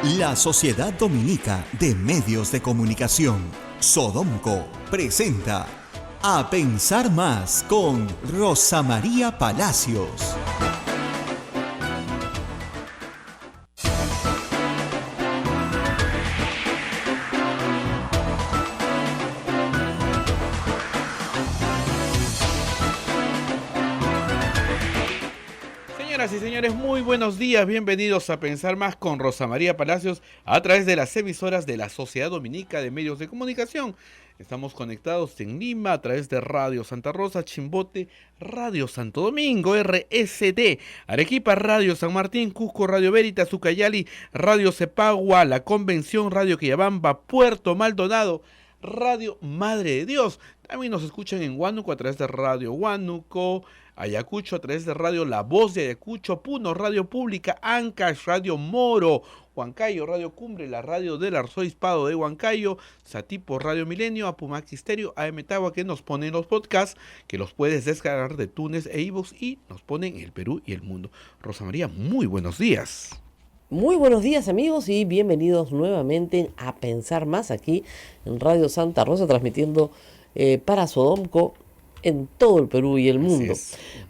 La Sociedad Dominica de Medios de Comunicación, Sodomco, presenta A Pensar Más con Rosa María Palacios. Señoras y señores, muy buenos días, bienvenidos a Pensar Más con Rosa María Palacios a través de las emisoras de la Sociedad Dominica de Medios de Comunicación. Estamos conectados en Lima a través de Radio Santa Rosa, Chimbote, Radio Santo Domingo, RSD, Arequipa, Radio San Martín, Cusco, Radio Veritas, Ucayali, Radio Cepagua, La Convención, Radio Quillabamba, Puerto Maldonado, Radio Madre de Dios. También nos escuchan en Huánuco a través de Radio Huánuco, Ayacucho a través de Radio La Voz de Ayacucho, Puno, Radio Pública, Ancash, Radio Moro, Huancayo, Radio Cumbre, la radio del arzobispado de Huancayo, Satipo, Radio Milenio, Apumac Estéreo, AM Tagua, que nos ponen los podcasts, que los puedes descargar de Tunes e iVoox y nos ponen el Perú y el mundo. Rosa María, muy buenos días. Muy buenos días, amigos, y bienvenidos nuevamente a Pensar Más aquí en Radio Santa Rosa, transmitiendo para Sodomco en todo el Perú y el mundo.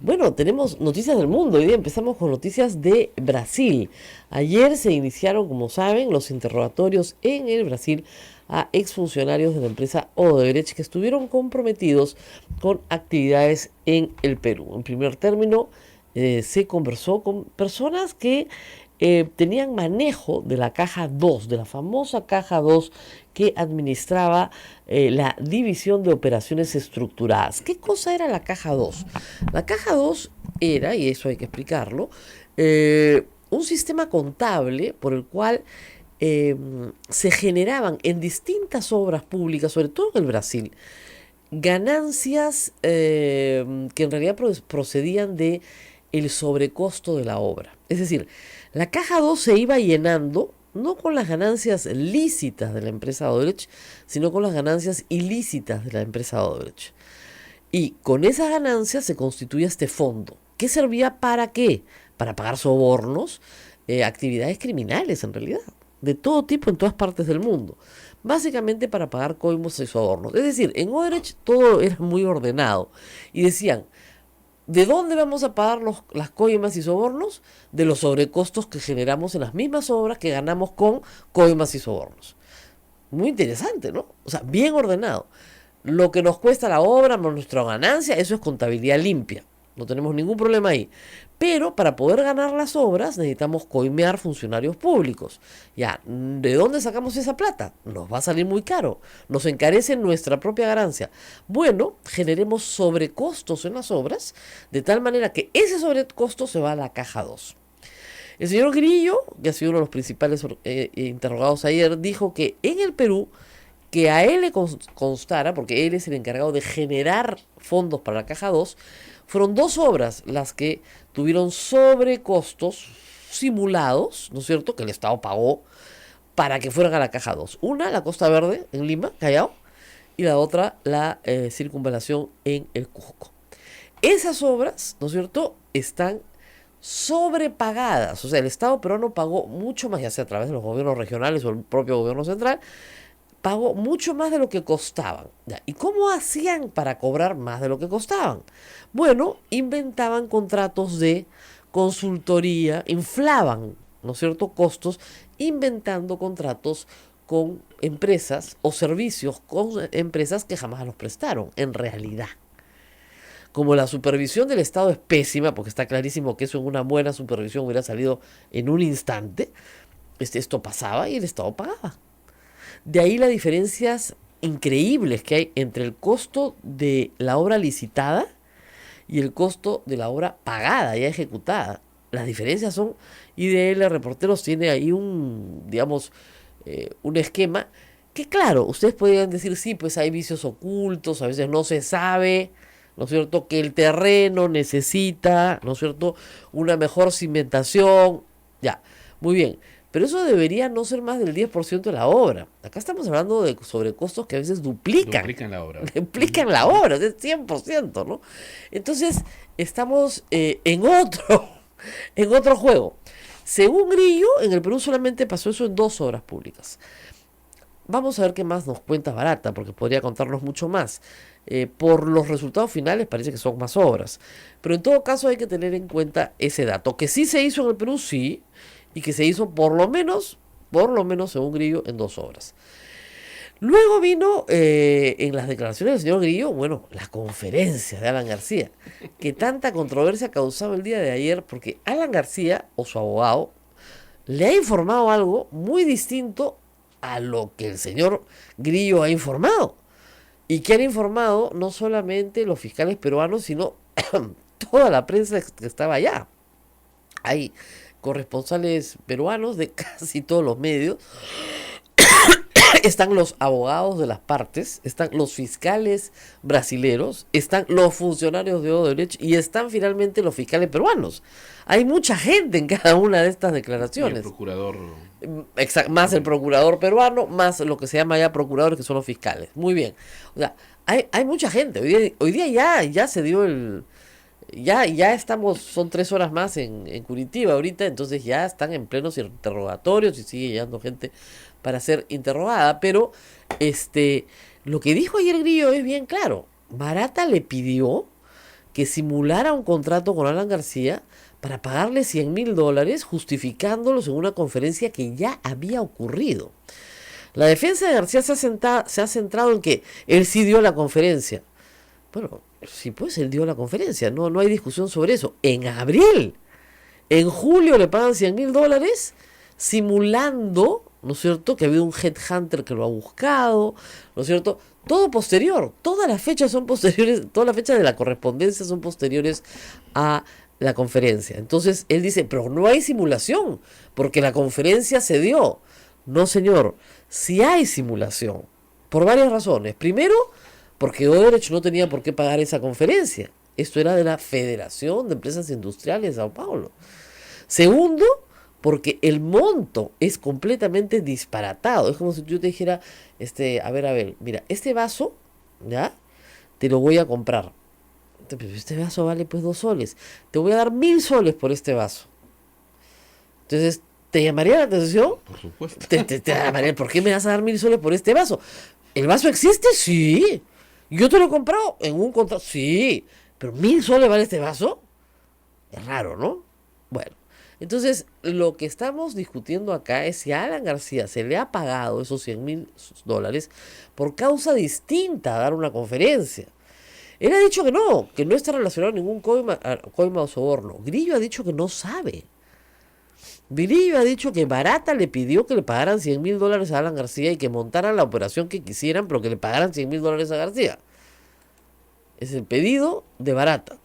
Bueno, tenemos noticias del mundo. Hoy día empezamos con noticias de Brasil. Ayer se iniciaron, como saben, los interrogatorios en el Brasil a exfuncionarios de la empresa Odebrecht que estuvieron comprometidos con actividades en el Perú. En primer término, se conversó con personas que tenían manejo de la caja 2, de la famosa caja 2 que administraba la División de Operaciones Estructuradas. ¿Qué cosa era la caja 2? La caja 2 era, y eso hay que explicarlo, un sistema contable por el cual se generaban en distintas obras públicas, sobre todo en el Brasil, ganancias que en realidad procedían de el sobrecosto de la obra. Es decir, la caja 2 se iba llenando no con las ganancias lícitas de la empresa Odebrecht, sino con las ganancias ilícitas de la empresa Odebrecht. Y con esas ganancias se constituía este fondo. ¿Qué servía para qué? Para pagar sobornos, actividades criminales en realidad, de todo tipo en todas partes del mundo. Básicamente para pagar coimos y sobornos. Es decir, en Odebrecht todo era muy ordenado. Y decían, ¿de dónde vamos a pagar las coimas y sobornos? De los sobrecostos que generamos en las mismas obras que ganamos con coimas y sobornos. Muy interesante, ¿no? O sea, bien ordenado. Lo que nos cuesta la obra, nuestra ganancia, eso es contabilidad limpia. No tenemos ningún problema ahí. Pero para poder ganar las obras necesitamos coimear funcionarios públicos. Ya, ¿de dónde sacamos esa plata? Nos va a salir muy caro. Nos encarece nuestra propia ganancia. Bueno, generemos sobrecostos en las obras, de tal manera que ese sobrecosto se va a la caja 2. El señor Grillo, que ha sido uno de los principales interrogados ayer, dijo que en el Perú, que a él le constara, porque él es el encargado de generar fondos para la caja 2, fueron 2 obras las que tuvieron sobrecostos simulados, ¿no es cierto?, que el Estado pagó para que fueran a la caja 2. Una, la Costa Verde, en Lima, Callao, y la otra, la circunvalación en el Cusco. Esas obras, ¿no es cierto?, están sobrepagadas. O sea, el Estado peruano pagó mucho más, ya sea a través de los gobiernos regionales o el propio gobierno central, pagó mucho más de lo que costaban. ¿Y cómo hacían para cobrar más de lo que costaban? Bueno, inventaban contratos de consultoría, inflaban, ¿no es cierto?, costos, inventando contratos con empresas o servicios con empresas que jamás los prestaron, en realidad. Como la supervisión del Estado es pésima, porque está clarísimo que eso en una buena supervisión hubiera salido en un instante, esto pasaba y el Estado pagaba. De ahí las diferencias increíbles que hay entre el costo de la obra licitada y el costo de la obra pagada, ya ejecutada. Las diferencias son, IDL Reporteros tiene ahí un esquema que, claro, ustedes podrían decir, sí, pues hay vicios ocultos, a veces no se sabe, ¿no es cierto?, que el terreno necesita, ¿no es cierto?, una mejor cimentación, ya, muy bien. Pero eso debería no ser más del 10% de la obra. Acá estamos hablando de sobrecostos que a veces duplican la obra. Duplican la obra, es 100%, ¿no? Entonces, estamos en otro juego. Según Grillo, en el Perú solamente pasó eso en 2 obras públicas. Vamos a ver qué más nos cuenta Barata, porque podría contarnos mucho más. Por los resultados finales parece que son más obras. Pero en todo caso hay que tener en cuenta ese dato, que sí se hizo en el Perú, sí, y que se hizo por lo menos, según Grillo, en 2 obras. Luego vino en las declaraciones del señor Grillo, bueno, la conferencia de Alan García, que tanta controversia causaba el día de ayer, porque Alan García, o su abogado, le ha informado algo muy distinto a lo que el señor Grillo ha informado. Y que han informado no solamente los fiscales peruanos, sino toda la prensa que estaba allá. Hay corresponsales peruanos de casi todos los medios. Están los abogados de las partes, están los fiscales brasileros, están los funcionarios de Odebrecht y están finalmente los fiscales peruanos. Hay mucha gente en cada una de estas Y declaraciones. el procurador. Más el procurador peruano, más lo que se llama ya procuradores, que son los fiscales. Muy bien. O sea, hay mucha gente. Hoy día ya se dio el... Ya estamos, son 3 horas más en Curitiba ahorita, entonces ya están en plenos interrogatorios y sigue llegando gente para ser interrogada. Pero lo que dijo ayer Grillo es bien claro. Barata le pidió que simulara un contrato con Alan García para pagarle $100,000, justificándolos en una conferencia que ya había ocurrido. La defensa de García se ha centrado en que él sí dio la conferencia. Bueno, sí, pues él dio la conferencia, no hay discusión sobre eso. En abril, en julio le pagan $100,000, simulando, ¿no es cierto?, que ha habido un headhunter que lo ha buscado, ¿no es cierto? Todo posterior, todas las fechas son posteriores, todas las fechas de la correspondencia son posteriores a la conferencia. Entonces él dice, pero no hay simulación, porque la conferencia se dio. No, señor, sí hay simulación, por varias razones. Primero, porque Odebrecht no tenía por qué pagar esa conferencia. Esto era de la Federación de Empresas Industriales de Sao Paulo. Segundo, porque el monto es completamente disparatado. Es como si yo te dijera, a ver, mira, este vaso, ¿ya?, te lo voy a comprar. Este vaso vale pues 2 soles. Te voy a dar 1,000 soles por este vaso. Entonces, ¿te llamaría la atención? Por supuesto. Te llamaría, ¿por qué me vas a dar 1,000 soles por este vaso? ¿El vaso existe? Sí. ¿Yo te lo he comprado en un contrato? Sí. ¿Pero 1,000 soles vale este vaso? Es raro, ¿no? Bueno, entonces lo que estamos discutiendo acá es si a Alan García se le ha pagado esos $100,000 por causa distinta a dar una conferencia. Él ha dicho que no está relacionado a ningún coima o soborno. Grillo ha dicho que no sabe. Grillo ha dicho que Barata le pidió que le pagaran $100,000 a Alan García y que montaran la operación que quisieran, pero que le pagaran $100,000 a García. Es el pedido de Barata.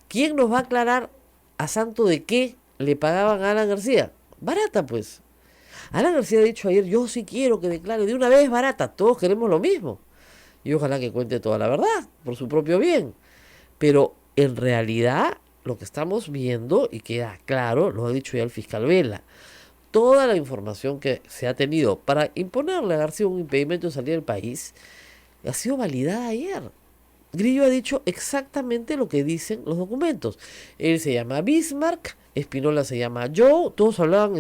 ¿Quién nos va a aclarar a santo de qué le pagaban a Alan García? Barata, pues. Alan García ha dicho ayer, yo sí quiero que declare de una vez Barata, todos queremos lo mismo. Y ojalá que cuente toda la verdad, por su propio bien. Pero en realidad, lo que estamos viendo, y queda claro, lo ha dicho ya el fiscal Vela, toda la información que se ha tenido para imponerle a García un impedimento de salir del país, ha sido validada ayer. Grillo ha dicho exactamente lo que dicen los documentos. Él se llama Bismarck, Espinola se llama Joe, todos hablaban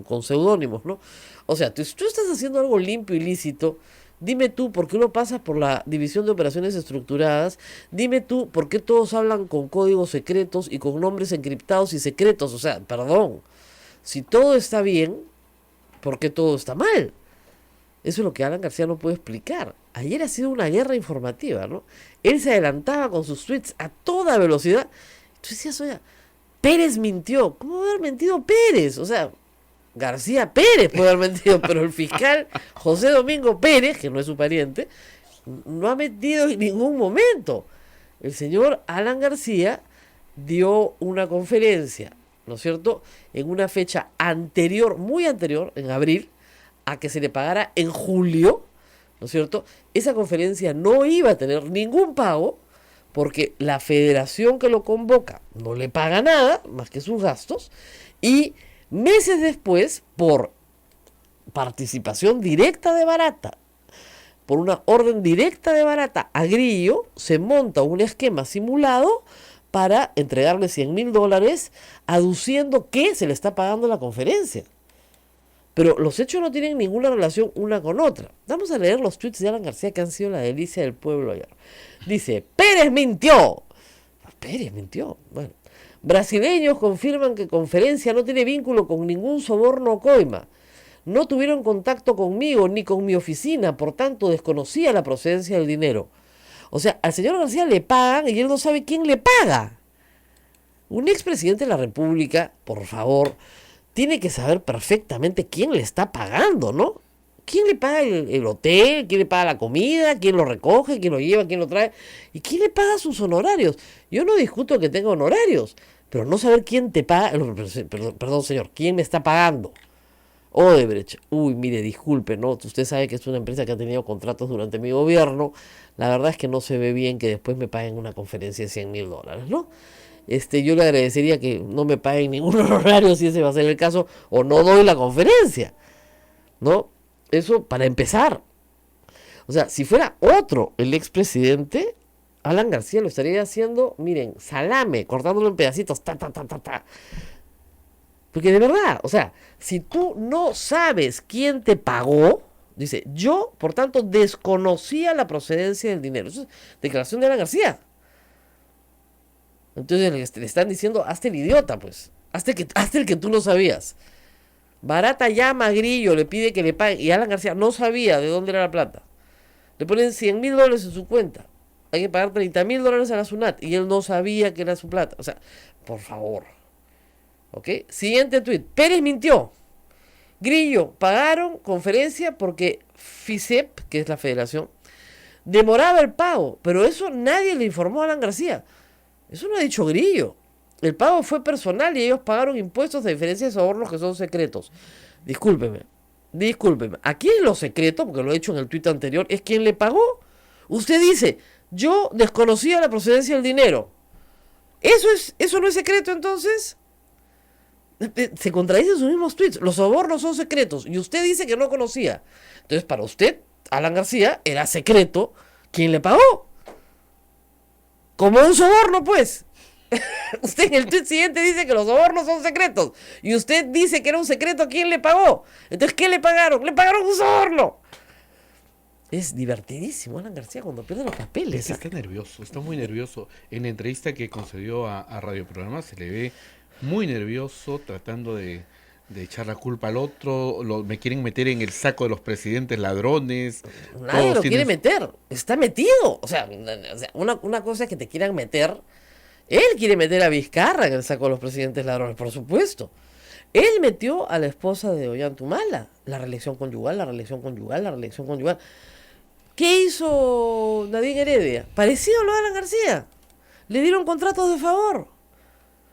con seudónimos, ¿no? O sea, tú estás haciendo algo limpio y lícito. Dime tú por qué no pasas por la división de operaciones estructuradas. Dime tú por qué todos hablan con códigos secretos y con nombres encriptados y secretos. O sea, perdón, si todo está bien, ¿por qué todo está mal? Eso es lo que Alan García no puede explicar. Ayer ha sido una guerra informativa, ¿no? Él se adelantaba con sus tweets a toda velocidad. Tú decías, oye, Pérez mintió. ¿Cómo va a haber mentido Pérez? O sea, García Pérez puede haber mentido, pero el fiscal José Domingo Pérez, que no es su pariente, no ha mentido en ningún momento. El señor Alan García dio una conferencia, ¿no es cierto?, en una fecha anterior, muy anterior, en abril, a que se le pagara en julio, ¿no es cierto? Esa conferencia no iba a tener ningún pago, porque la federación que lo convoca no le paga nada, más que sus gastos, y meses después, por participación directa de Barata, por una orden directa de Barata a Grillo, se monta un esquema simulado para entregarle $100.000 aduciendo que se le está pagando la conferencia. Pero los hechos no tienen ninguna relación una con otra. Vamos a leer los tweets de Alan García que han sido la delicia del pueblo ayer. Dice, Pérez mintió. Pérez mintió. Bueno. Brasileños confirman que conferencia no tiene vínculo con ningún soborno o coima. No tuvieron contacto conmigo ni con mi oficina, por tanto desconocía la procedencia del dinero. O sea, al señor García le pagan y él no sabe quién le paga. Un expresidente de la República, por favor, tiene que saber perfectamente quién le está pagando, ¿no? ¿Quién le paga el hotel? ¿Quién le paga la comida? ¿Quién lo recoge? ¿Quién lo lleva? ¿Quién lo trae? ¿Y quién le paga sus honorarios? Yo no discuto que tenga honorarios, pero no saber quién te paga... Perdón, señor, ¿quién me está pagando? Odebrecht. Uy, mire, disculpe, ¿no? Usted sabe que es una empresa que ha tenido contratos durante mi gobierno. La verdad es que no se ve bien que después me paguen una conferencia de $100.000, ¿no? Yo le agradecería que no me paguen ningún honorario si ese va a ser el caso, o no doy la conferencia, ¿no? Eso para empezar. O sea, si fuera otro el expresidente, Alan García lo estaría haciendo, miren, salame, cortándolo en pedacitos, ta. Porque de verdad, o sea, si tú no sabes quién te pagó, dice, yo, por tanto, desconocía la procedencia del dinero. Eso es declaración de Alan García. Entonces le están diciendo, hazte el idiota, pues. Hazte el que tú no sabías. Barata llama a Grillo, le pide que le pague. Y Alan García no sabía de dónde era la plata. Le ponen $100.000 en su cuenta. Hay que pagar $30.000 a la SUNAT. Y él no sabía que era su plata. O sea, por favor. ¿Ok? Siguiente tuit. Pérez mintió. Grillo, pagaron conferencia porque FICEP, que es la federación, demoraba el pago. Pero eso nadie le informó a Alan García. Eso no ha dicho Grillo. El pago fue personal y ellos pagaron impuestos de diferencia de sobornos que son secretos. Discúlpeme. Aquí en lo secreto, porque lo he hecho en el tuit anterior, es quien le pagó. Usted dice, yo desconocía la procedencia del dinero. ¿Eso no es secreto entonces? Se contradicen sus mismos tweets. Los sobornos son secretos y usted dice que no conocía. Entonces, para usted, Alan García, era secreto quién le pagó. Como un soborno, pues. Usted en el tweet siguiente dice que los sobornos son secretos. Y usted dice que era un secreto quién le pagó. Entonces, ¿qué le pagaron? ¡Le pagaron un soborno! Es divertidísimo Alan García cuando pierde los papeles. Está nervioso, está muy nervioso. En la entrevista que concedió a Radio Programa se le ve muy nervioso, tratando de echar la culpa al otro. Me quieren meter en el saco de los presidentes ladrones. Nadie lo quiere meter, está metido. O sea, una cosa es que te quieran meter. Él quiere meter a Vizcarra en el saco de los presidentes ladrones, por supuesto. Él metió a la esposa de Ollantumala, la reelección conyugal. ¿Qué hizo Nadine Heredia? Parecido a lo de Alan García. Le dieron contratos de favor.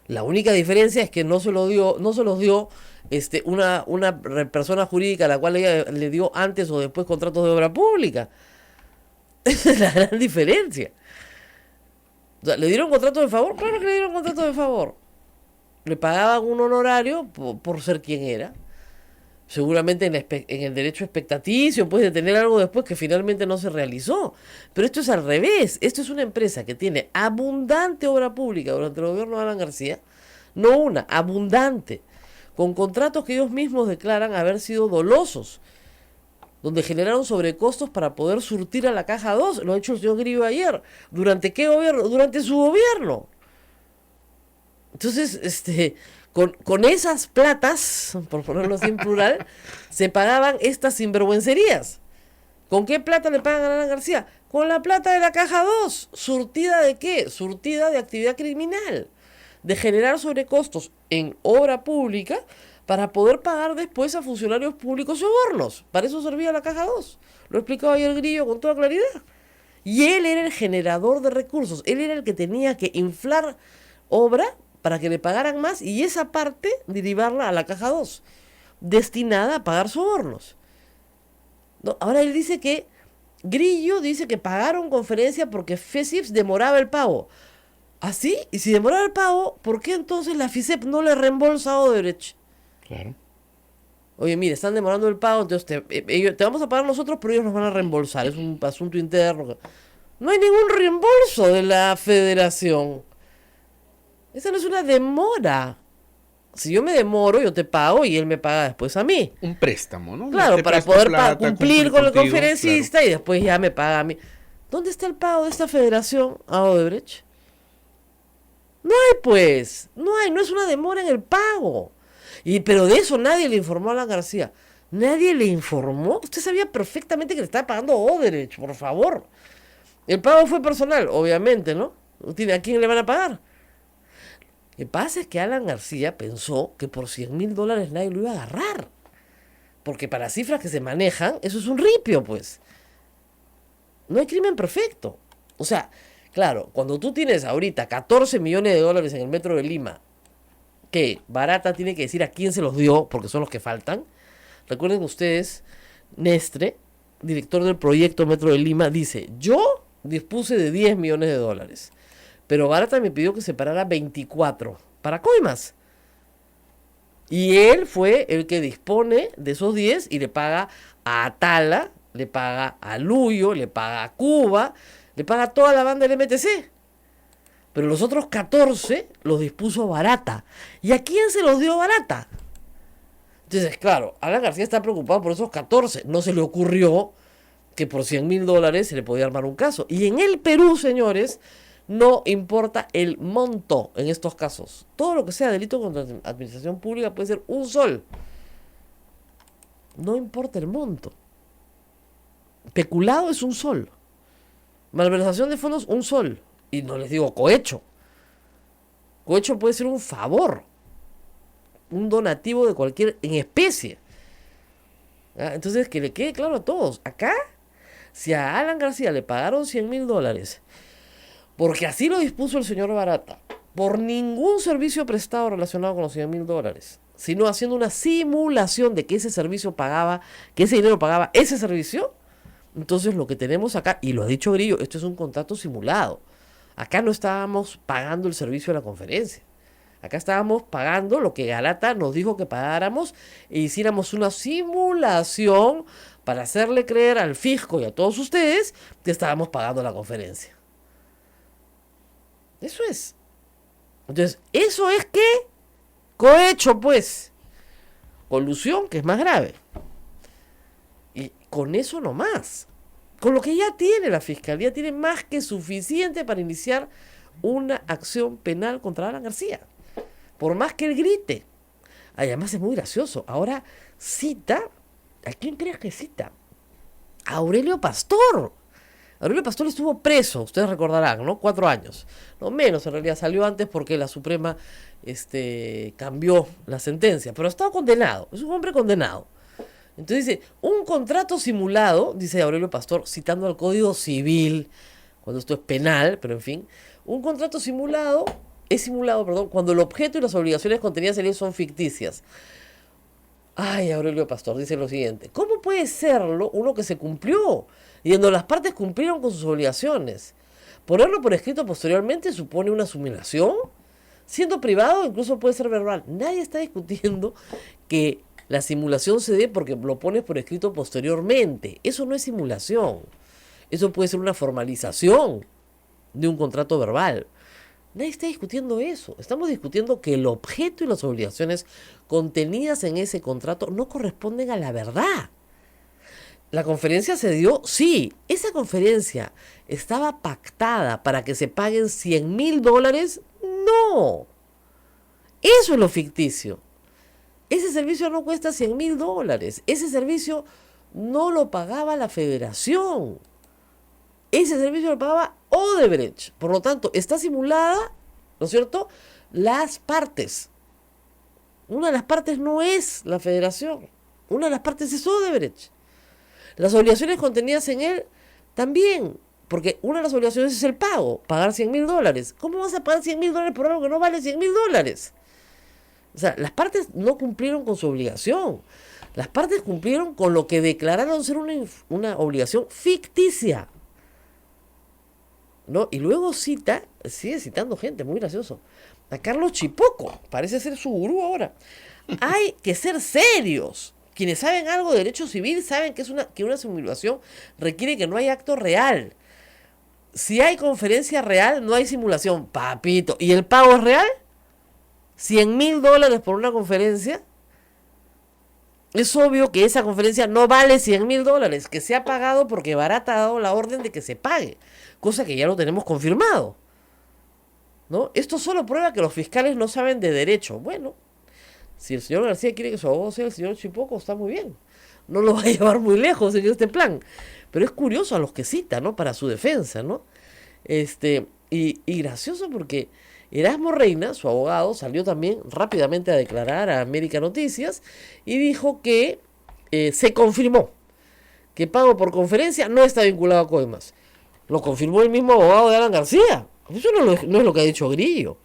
La única diferencia es que no se los dio una persona jurídica a la cual ella le dio antes o después contratos de obra pública. Esa es la gran diferencia. O sea, ¿le dieron contrato de favor? Claro que le dieron contrato de favor. Le pagaban un honorario por ser quien era. Seguramente en el derecho expectaticio, pues, de tener algo después que finalmente no se realizó. Pero esto es al revés. Esto es una empresa que tiene abundante obra pública durante el gobierno de Alan García. No una, abundante. Con contratos que ellos mismos declaran haber sido dolosos, donde generaron sobrecostos para poder surtir a la Caja 2. Lo ha hecho el señor Grillo ayer. ¿Durante qué gobierno? Durante su gobierno. Entonces, con esas platas, por ponerlo así en plural, se pagaban estas sinvergüencerías. ¿Con qué plata le pagan a Alan García? Con la plata de la Caja 2. ¿Surtida de qué? Surtida de actividad criminal. De generar sobrecostos en obra pública para poder pagar después a funcionarios públicos sobornos. Para eso servía la Caja 2. Lo explicaba ayer Grillo con toda claridad. Y él era el generador de recursos. Él era el que tenía que inflar obra para que le pagaran más y esa parte derivarla a la Caja 2, destinada a pagar sobornos. No, ahora él dice que Grillo dice que pagaron conferencia porque FECIPS demoraba el pago. ¿Así? Y si demoraba el pago, ¿por qué entonces la FICEP no le reembolsa a Odebrecht? Claro. Oye, mire, están demorando el pago, entonces te vamos a pagar nosotros, pero ellos nos van a reembolsar. Es un asunto interno. No hay ningún reembolso de la federación. Esa no es una demora. Si yo me demoro, yo te pago y él me paga después a mí. Un préstamo, ¿no? Claro, Te para presto poder plata, cumplir con el contigo, conferencista y después ya me paga a mí. ¿Dónde está el pago de esta federación a Odebrecht? No hay, pues. No hay, no es una demora en el pago. Pero de eso nadie le informó a Alan García. Nadie le informó. Usted sabía perfectamente que le estaba pagando Odebrecht, por favor. El pago fue personal, obviamente, ¿no? ¿A quién le van a pagar? Lo que pasa es que Alan García pensó que por $100,000 nadie lo iba a agarrar. Porque para cifras que se manejan, eso es un ripio, pues. No hay crimen perfecto. O sea, claro, cuando tú tienes ahorita $14 millones en el Metro de Lima, que Barata tiene que decir a quién se los dio, porque son los que faltan. Recuerden ustedes, Nestre, director del proyecto Metro de Lima, dice, yo dispuse de $10 millones, pero Barata me pidió que separara 24 para coimas. Y él fue el que dispone de esos 10 y le paga a Atala, le paga a Luyo, le paga a Cuba, le paga a toda la banda del MTC. Pero los otros 14 los dispuso Barata. ¿Y a quién se los dio Barata? Entonces, claro, Alan García está preocupado por esos 14. No se le ocurrió que por $100,000 se le podía armar un caso. Y en el Perú, señores, no importa el monto en estos casos. Todo lo que sea delito contra la administración pública puede ser un sol. No importa el monto. Peculado es un sol. Malversación de fondos, un sol. Y no les digo cohecho. Cohecho puede ser un favor. Un donativo de cualquier, en especie. Entonces, que le quede claro a todos. Acá, si a Alan García le pagaron $100,000, porque así lo dispuso el señor Barata, por ningún servicio prestado relacionado con los $100,000, sino haciendo una simulación de que ese servicio pagaba, que ese dinero pagaba ese servicio, entonces lo que tenemos acá, y lo ha dicho Grillo, esto es un contrato simulado. Acá no estábamos pagando el servicio de la conferencia. Acá estábamos pagando lo que Barata nos dijo que pagáramos e hiciéramos una simulación para hacerle creer al fisco y a todos ustedes que estábamos pagando la conferencia. Eso es. Entonces, ¿eso es qué? Cohecho, pues. Colusión, que es más grave. Y con eso no más. Con lo que ya tiene la Fiscalía, tiene más que suficiente para iniciar una acción penal contra Alan García. Por más que él grite. Además es muy gracioso. Ahora cita, ¿a quién crees que cita? A Aurelio Pastor. Aurelio Pastor estuvo preso, ustedes recordarán, ¿no? 4 años. No menos, en realidad salió antes porque la Suprema cambió la sentencia. Pero ha estado condenado, es un hombre condenado. Entonces dice, un contrato simulado, dice Aurelio Pastor, citando al Código Civil, cuando esto es penal, pero en fin, un contrato simulado, cuando el objeto y las obligaciones contenidas en él son ficticias. Ay, Aurelio Pastor dice lo siguiente, ¿cómo puede serlo uno que se cumplió y donde las partes cumplieron con sus obligaciones? Ponerlo por escrito posteriormente supone una simulación. Siendo privado, incluso puede ser verbal. Nadie está discutiendo que la simulación se dé porque lo pones por escrito posteriormente. Eso no es simulación. Eso puede ser una formalización de un contrato verbal. Nadie está discutiendo eso. Estamos discutiendo que el objeto y las obligaciones contenidas en ese contrato no corresponden a la verdad. ¿La conferencia se dio? Sí. ¿Esa conferencia estaba pactada para que se paguen $100,000? No. Eso es lo ficticio. Ese servicio no cuesta $100,000. Ese servicio no lo pagaba la federación. Ese servicio lo pagaba Odebrecht. Por lo tanto, está simulada, ¿no es cierto?, las partes. Una de las partes no es la federación. Una de las partes es Odebrecht. Las obligaciones contenidas en él también. Porque una de las obligaciones es el pago. Pagar $100,000. ¿Cómo vas a pagar $100,000 por algo que no vale $100,000? O sea, las partes no cumplieron con su obligación. Las partes cumplieron con lo que declararon ser una obligación ficticia, ¿no? Y luego sigue citando gente, muy gracioso. A Carlos Chipoco, parece ser su gurú ahora. Hay que ser serios. Quienes saben algo de derecho civil saben que una simulación requiere que no haya acto real. Si hay conferencia real, no hay simulación, papito. ¿Y el pago es real? $100.000 por una conferencia, es obvio que esa conferencia no vale $100.000, que se ha pagado porque Barata ha dado la orden de que se pague, cosa que ya lo tenemos confirmado, ¿no? Esto solo prueba que los fiscales no saben de derecho. Bueno, si el señor García quiere que su abogado sea el señor Chipoco, está muy bien. No lo va a llevar muy lejos en este plan. Pero es curioso a los que cita, ¿no? Para su defensa, ¿no? Y gracioso porque Erasmo Reina, su abogado, salió también rápidamente a declarar a América Noticias y dijo que se confirmó que pago por conferencia no está vinculado a coimas. Lo confirmó el mismo abogado de Alan García. Eso no es lo que ha dicho Grillo.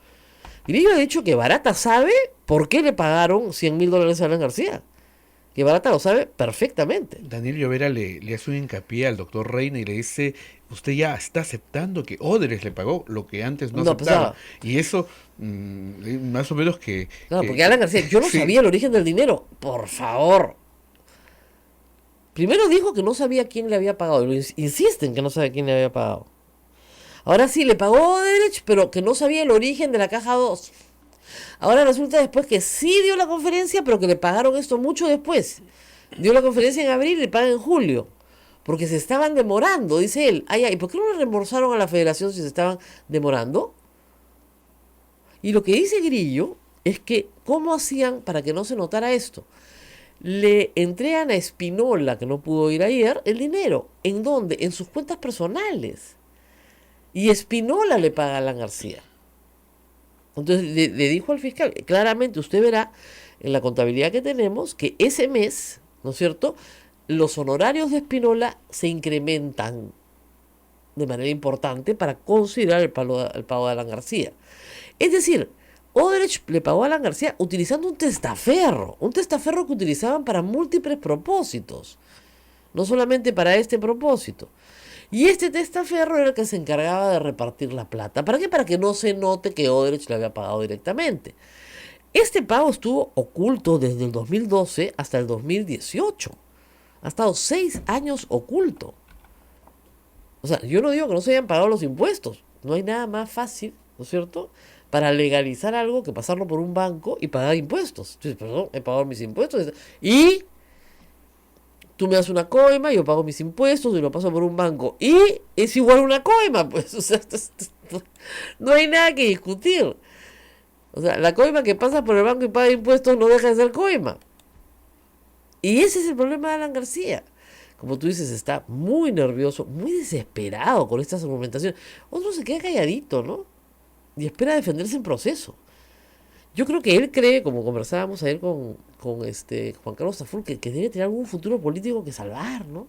Grillo ha dicho que Barata sabe por qué le pagaron $100.000 a Alan García. Que Barata lo sabe perfectamente. Daniel Llovera le hace un hincapié al doctor Reina y le dice, usted ya está aceptando que Odebrecht le pagó lo que antes no aceptaba. Y eso, más o menos que... Claro, porque Alan García, yo no sí. sabía el origen del dinero. Por favor. Primero dijo que no sabía quién le había pagado. Insisten que no sabe quién le había pagado. Ahora sí, le pagó Odebrecht, pero que no sabía el origen de la caja 2. Ahora resulta después que sí dio la conferencia, pero que le pagaron esto mucho después. Dio la conferencia en abril y le pagan en julio. Porque se estaban demorando, dice él. ¿Y por qué no le reembolsaron a la federación si se estaban demorando? Y lo que dice Grillo es que, ¿cómo hacían para que no se notara esto? Le entregan a Espinola, que no pudo ir ayer, el dinero. ¿En dónde? En sus cuentas personales. Y Espinola le paga a Alan García. Entonces le dijo al fiscal, claramente usted verá en la contabilidad que tenemos que ese mes, ¿no es cierto?, los honorarios de Espinola se incrementan de manera importante para considerar el pago de Alan García. Es decir, Odebrecht le pagó a Alan García utilizando un testaferro que utilizaban para múltiples propósitos, no solamente para este propósito. Y este testaferro era el que se encargaba de repartir la plata. ¿Para qué? Para que no se note que Odebrecht le había pagado directamente. Este pago estuvo oculto desde el 2012 hasta el 2018. Ha estado 6 años oculto. O sea, yo no digo que no se hayan pagado los impuestos. No hay nada más fácil, ¿no es cierto?, para legalizar algo que pasarlo por un banco y pagar impuestos. Entonces, perdón, he pagado mis impuestos y... tú me das una coima, yo pago mis impuestos y lo paso por un banco. Y es igual una coima, pues. O sea, no hay nada que discutir. O sea, la coima que pasa por el banco y paga impuestos no deja de ser coima. Y ese es el problema de Alan García. Como tú dices, está muy nervioso, muy desesperado con estas argumentaciones. Otro se queda calladito, ¿no? Y espera defenderse en proceso. Yo creo que él cree, como conversábamos ayer con Juan Carlos Tafur, que debe tener algún futuro político que salvar, ¿no?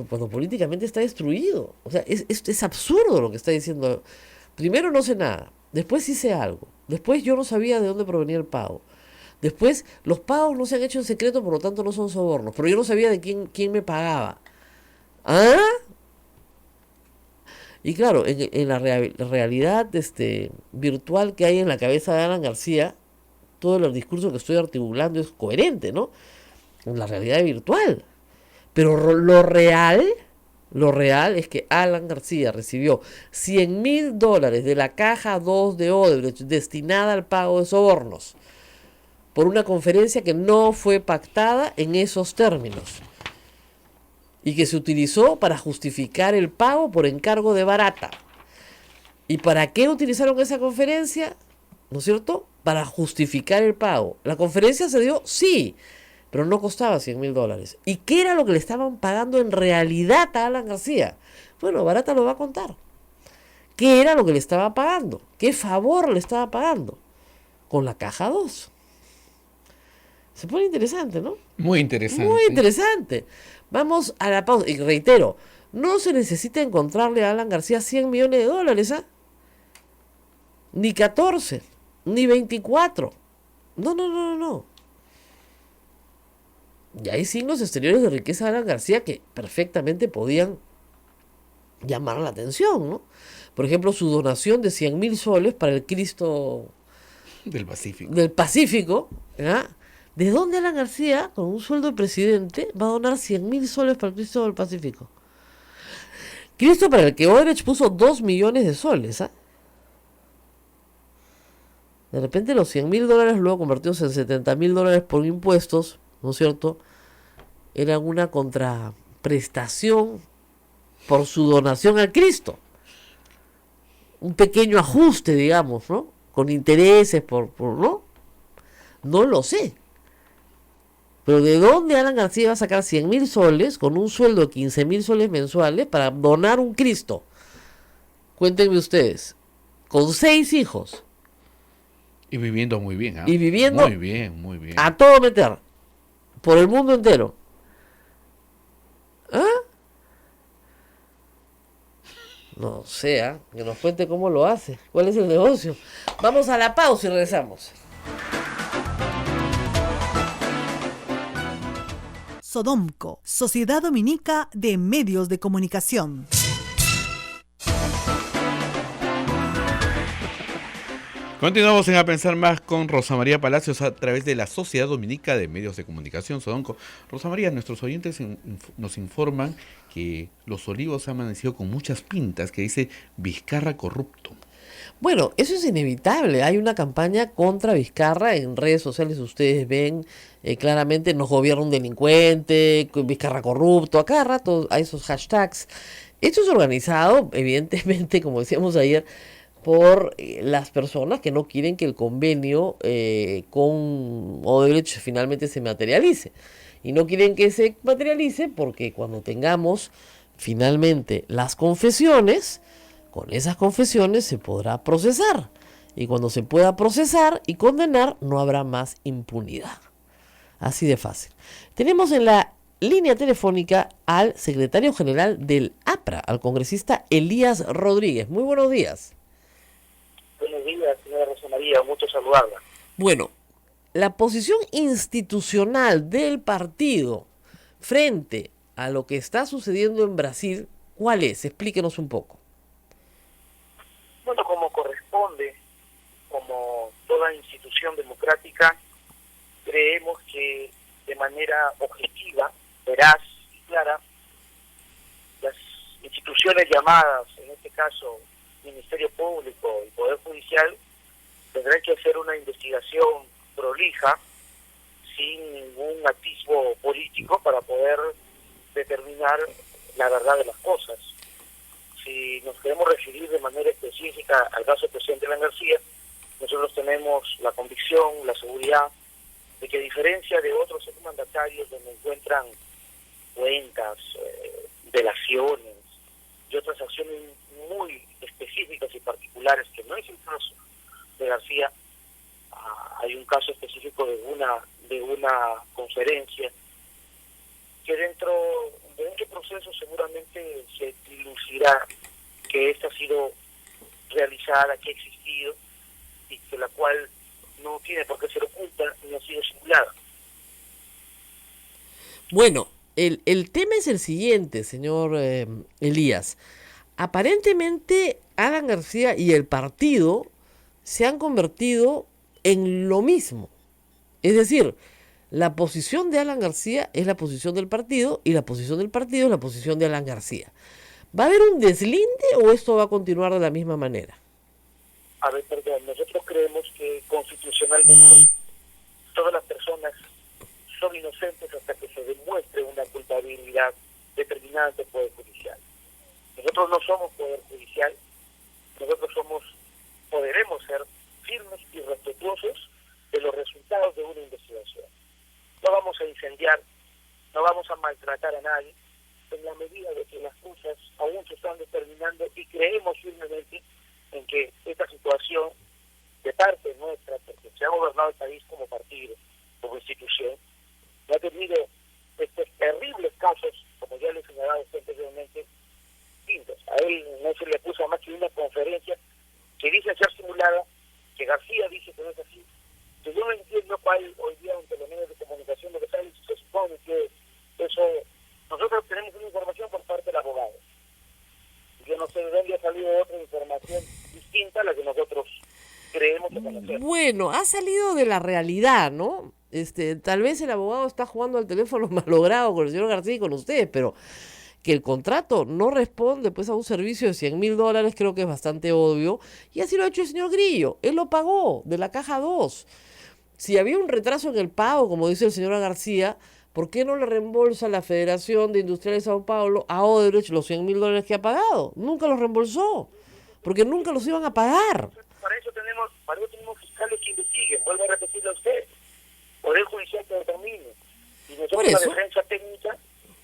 Cuando políticamente está destruido. O sea, es absurdo lo que está diciendo. Primero no sé nada, después sí sé algo, después yo no sabía de dónde provenía el pago, después los pagos no se han hecho en secreto, por lo tanto no son sobornos, pero yo no sabía de quién me pagaba. ¿Ah? Y claro, en la realidad virtual que hay en la cabeza de Alan García, todo el discurso que estoy articulando es coherente, ¿no? En la realidad virtual. Pero lo real es que Alan García recibió $100.000 de la caja 2 de Odebrecht destinada al pago de sobornos por una conferencia que no fue pactada en esos términos y que se utilizó para justificar el pago por encargo de Barata. ¿Y para qué utilizaron esa conferencia? ¿No es cierto? Para justificar el pago. La conferencia se dio, sí, pero no costaba $100.000. ¿Y qué era lo que le estaban pagando en realidad a Alan García? Bueno, Barata lo va a contar. ¿Qué era lo que le estaba pagando? ¿Qué favor le estaba pagando? Con la caja 2. Se pone interesante, ¿no? Muy interesante. Muy interesante. Vamos a la pausa. Y reitero, no se necesita encontrarle a Alan García $100 millones, ¿ah? Ni 14, ni 24. No. Y hay signos exteriores de riqueza de Alan García que perfectamente podían llamar la atención, ¿no? Por ejemplo, su donación de 100.000 soles para el Cristo del Pacífico. Del Pacífico, ¿ah? ¿De dónde Alan García, con un sueldo de presidente, va a donar 100.000 soles para el Cristo del Pacífico? Cristo para el que Odebrecht puso 2 millones de soles, ¿ah? De repente los $100.000, luego convertidos en $70.000 por impuestos, ¿no es cierto?, eran una contraprestación por su donación a Cristo. Un pequeño ajuste, digamos, ¿no? Con intereses, ¿no? No lo sé. Pero ¿de dónde Alan García va a sacar 100.000 soles con un sueldo de 15.000 soles mensuales para donar un Cristo? Cuéntenme ustedes. Con 6 hijos. Y viviendo muy bien, ¿ah? Y viviendo muy bien, muy bien. a todo meter. Por el mundo entero. ¿Ah? No sé, que nos cuente cómo lo hace. ¿Cuál es el negocio? Vamos a la pausa y regresamos. Sodomco, Sociedad Dominica de Medios de Comunicación. Continuamos en A Pensar Más con Rosa María Palacios a través de la Sociedad Dominica de Medios de Comunicación, Sodonco. Rosa María, nuestros oyentes nos informan que Los Olivos han amanecido con muchas pintas que dice Vizcarra corrupto. Bueno, eso es inevitable. Hay una campaña contra Vizcarra en redes sociales. Ustedes ven claramente, nos gobierna un delincuente, Vizcarra corrupto, a cada rato hay esos hashtags. Esto es organizado, evidentemente, como decíamos ayer, por las personas que no quieren que el convenio con Odebrecht finalmente se materialice. Y no quieren que se materialice porque cuando tengamos finalmente las confesiones, con esas confesiones se podrá procesar. Y cuando se pueda procesar y condenar, no habrá más impunidad. Así de fácil. Tenemos en la línea telefónica al secretario general del APRA, al congresista Elías Rodríguez. Muy buenos días. Buenos días, señora Rosa María, mucho saludarla. Bueno, la posición institucional del partido frente a lo que está sucediendo en Brasil, ¿cuál es? Explíquenos un poco. Bueno, como corresponde, como toda institución democrática, creemos que de manera objetiva, veraz y clara, las instituciones llamadas, en este caso Ministerio Público y Poder Judicial, tendrán que hacer una investigación prolija, sin ningún atisbo político, para poder determinar la verdad de las cosas. Si nos queremos referir de manera específica al caso del presidente Alan García, nosotros tenemos la convicción, la seguridad, de que a diferencia de otros mandatarios donde encuentran cuentas, delaciones y otras acciones muy específicas y particulares, que no es el caso de García, hay un caso específico de una conferencia que dentro de este proceso seguramente se dilucidará que esta ha sido realizada, que ha existido y que la cual no tiene por qué ser oculta ni ha sido simulada. Bueno, el tema es el siguiente, señor Elías. Aparentemente Alan García y el partido se han convertido en lo mismo. Es decir, la posición de Alan García es la posición del partido y la posición del partido es la posición de Alan García. ¿Va a haber un deslinde o esto va a continuar de la misma manera? A ver, perdón, nosotros creemos que constitucionalmente todas las personas son inocentes hasta que se demuestre una culpabilidad determinada ante el Poder Judicial. Nosotros no somos Poder Judicial, nosotros poderemos ser firmes y respetuosos de los resultados de una investigación. No vamos a incendiar, no vamos a maltratar a nadie, en la medida de que las cosas aún se están determinando y creemos firmemente en que esta situación de parte nuestra, porque se ha gobernado el país como partido, como institución, ha tenido estos terribles casos, como ya le he señalado usted anteriormente, distintos. A él no se le acusa más que una conferencia que dice ser simulada, que García dice que no es así, que yo no entiendo cuál hoy día ante los medios de comunicación lo que se supone que eso, nosotros tenemos una información por parte del abogado. Yo no sé de dónde ha salido otra información distinta a la que nosotros creemos que conocemos. Bueno, ha salido de la realidad, ¿no? Tal vez el abogado está jugando al teléfono malogrado con el señor García y con ustedes, pero que el contrato no responde pues a un servicio de $100.000, creo que es bastante obvio, y así lo ha hecho el señor Grillo. Él lo pagó de la caja 2. Si había un retraso en el pago, como dice el señor García, ¿por qué no le reembolsa la Federación de Industriales de Sao Paulo a Odebrecht los $100.000 que ha pagado? Nunca los reembolsó, porque nunca los iban a pagar. Para eso tenemos fiscales que investiguen, vuelvo a repetirle a usted, Poder Judicial que determine, y nosotros Por eso. la defensa técnica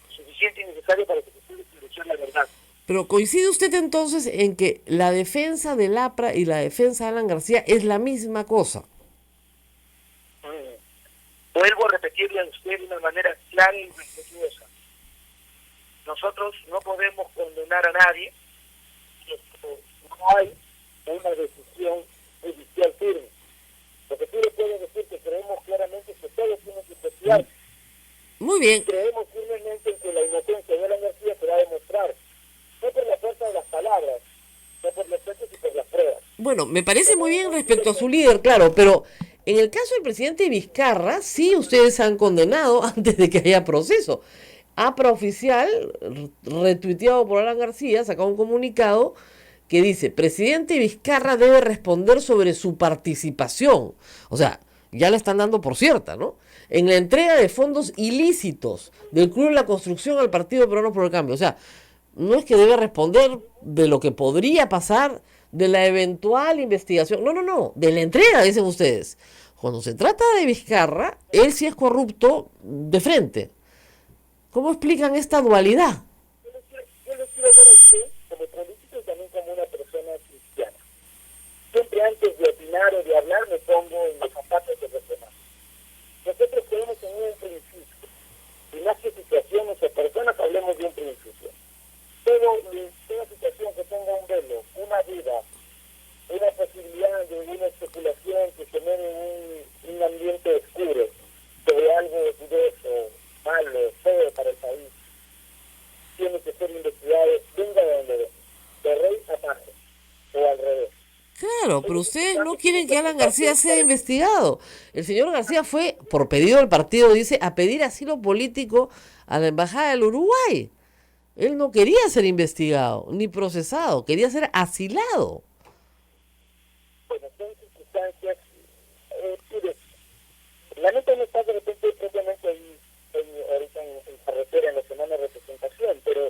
suficiente y necesaria para que se solucione la verdad. Pero ¿coincide usted entonces en que la defensa del APRA y la defensa de Alan García es la misma cosa? Vuelvo a repetirle a usted de una manera clara y respetuosa. Nosotros no podemos condenar a nadie si no hay una decisión judicial firme. Lo que sí le puedo decir que creemos claramente que todos tienen que investigar. Muy bien. Creemos firmemente en que la inocencia de Alan García se va a demostrar, no por la fuerza de las palabras, no por los hechos y por las pruebas. Bueno, me parece muy bien respecto a su líder, claro, pero en el caso del presidente Vizcarra, sí ustedes han condenado antes de que haya proceso. APRA oficial, retuiteado por Alan García, sacó un comunicado que dice: presidente Vizcarra debe responder sobre su participación. O sea, ya la están dando por cierta, ¿no? En la entrega de fondos ilícitos del Club de la Construcción al Partido Peruano por el Cambio. O sea, no es que debe responder de lo que podría pasar, de la eventual investigación. No, de la entrega, dicen ustedes. Cuando se trata de Vizcarra, él sí es corrupto de frente. ¿Cómo explican esta dualidad? Yo le quiero ver a usted como político y también como una persona cristiana. Siempre antes de opinar o de hablar me pongo en los zapatos de los demás. Nosotros queremos tener un principio. Y más que situaciones o personas, hablemos de un principio. Toda situación que tenga un velo, una duda, una posibilidad de una especulación que genere un ambiente oscuro sobre algo dudoso, malo, feo para el país, tiene que ser investigado, venga de donde venga, de rey a pájaro, o al revés. Claro, pero ustedes no quieren que Alan García sea investigado. El señor García fue, por pedido del partido, dice, a pedir asilo político a la Embajada del Uruguay. Él no quería ser investigado, ni procesado, quería ser asilado. Bueno, son circunstancias, mire, la neta no está de repente propiamente ahí, ahorita en carretera, en la semana de representación, pero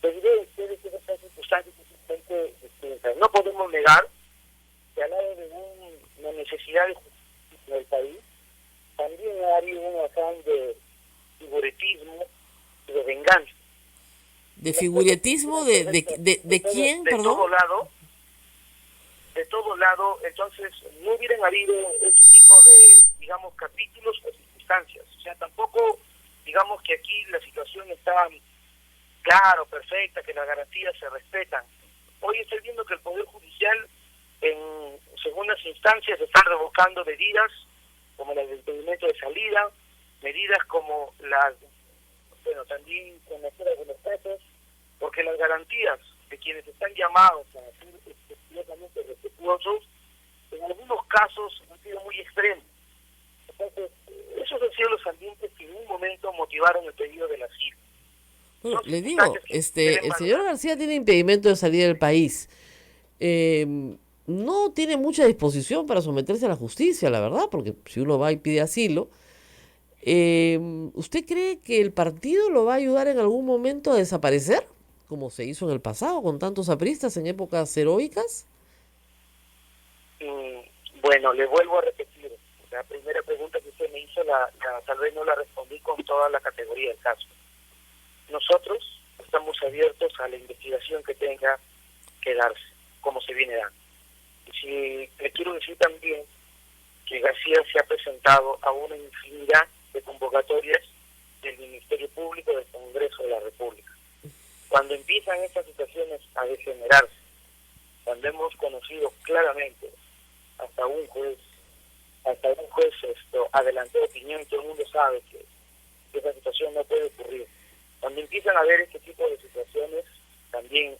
les diré a ustedes que son circunstancias simplemente distintas. No podemos negar que al lado de una necesidad de justicia del país, también ha habido un afán de figuretismo y de venganza. ¿De figuretismo de quién, perdón? De todo lado, entonces no hubieran habido ese tipo de, digamos, capítulos o circunstancias. O sea, tampoco, digamos que aquí la situación está claro, perfecta, que las garantías se respetan. Hoy estoy viendo que el Poder Judicial, en segundas instancias, está revocando medidas como las del impedimento de salida, medidas como las, bueno, también conocer algunos casos, porque las garantías de quienes están llamados a ser exclusivamente respetuosos, en algunos casos han sido muy extremos. Entonces, esos han sido los ambientes que en un momento motivaron el pedido del asilo. Bueno, le digo, el señor García tiene impedimento de salir del país. No tiene mucha disposición para someterse a la justicia, la verdad, porque si uno va y pide asilo, ¿usted cree que el partido lo va a ayudar en algún momento a desaparecer, como se hizo en el pasado con tantos apristas en épocas heroicas? Bueno, le vuelvo a repetir. La primera pregunta que usted me hizo, tal vez no la respondí con toda la categoría del caso. Nosotros estamos abiertos a la investigación que tenga que darse, como se viene dando. Y si le quiero decir también que García se ha presentado a una infinidad de convocatorias del Ministerio Público del Congreso de la República. Cuando empiezan estas situaciones a degenerarse, cuando hemos conocido claramente hasta un juez adelantó opinión y todo el mundo sabe que esa situación no puede ocurrir. Cuando empiezan a haber este tipo de situaciones, también,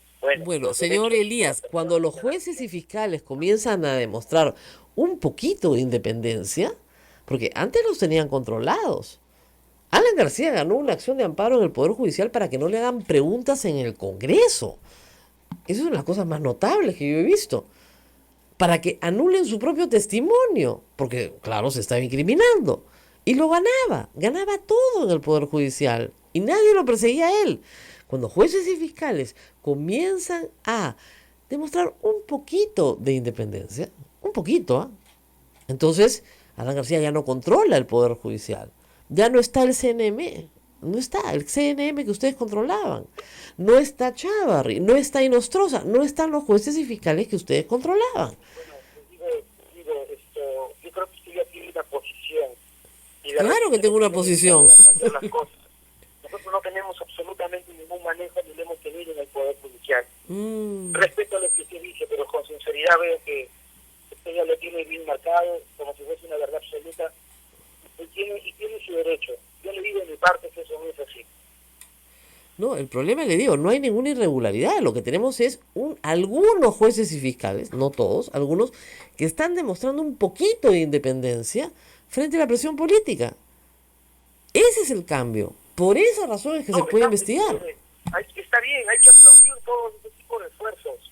bueno, señor Elías, cuando los jueces y fiscales comienzan a demostrar un poquito de independencia, porque antes los tenían controlados, Alan García ganó una acción de amparo en el Poder Judicial para que no le hagan preguntas en el Congreso. Esa es una de las cosas más notables que yo he visto. Para que anulen su propio testimonio. Porque, claro, se estaba incriminando. Y lo ganaba todo en el Poder Judicial. Y nadie lo perseguía a él. Cuando jueces y fiscales comienzan a demostrar un poquito de independencia, un poquito, ¿ah? Entonces, Alan García ya no controla el Poder Judicial. Ya no está el CNM. No está el CNM que ustedes controlaban. No está Chávarri, no está Inostroza, no están los jueces y fiscales que ustedes controlaban. Yo creo que usted ya tiene una posición. Claro que tengo una posición. Las cosas. Nosotros no tenemos absolutamente ningún manejo ni lo hemos tenido en el Poder Judicial. Respeto a lo que usted dice, pero con sinceridad veo que usted ya lo tiene bien marcado, como si fuese una verdad absoluta, y tiene su derecho. Yo le digo de mi parte que eso no es así. No, el problema, le digo, no hay ninguna irregularidad. Lo que tenemos es algunos jueces y fiscales, no todos, algunos, que están demostrando un poquito de independencia frente a la presión política. Ese es el cambio. Por esa razón es que se puede investigar. Está bien, hay que aplaudir todo este tipo de esfuerzos.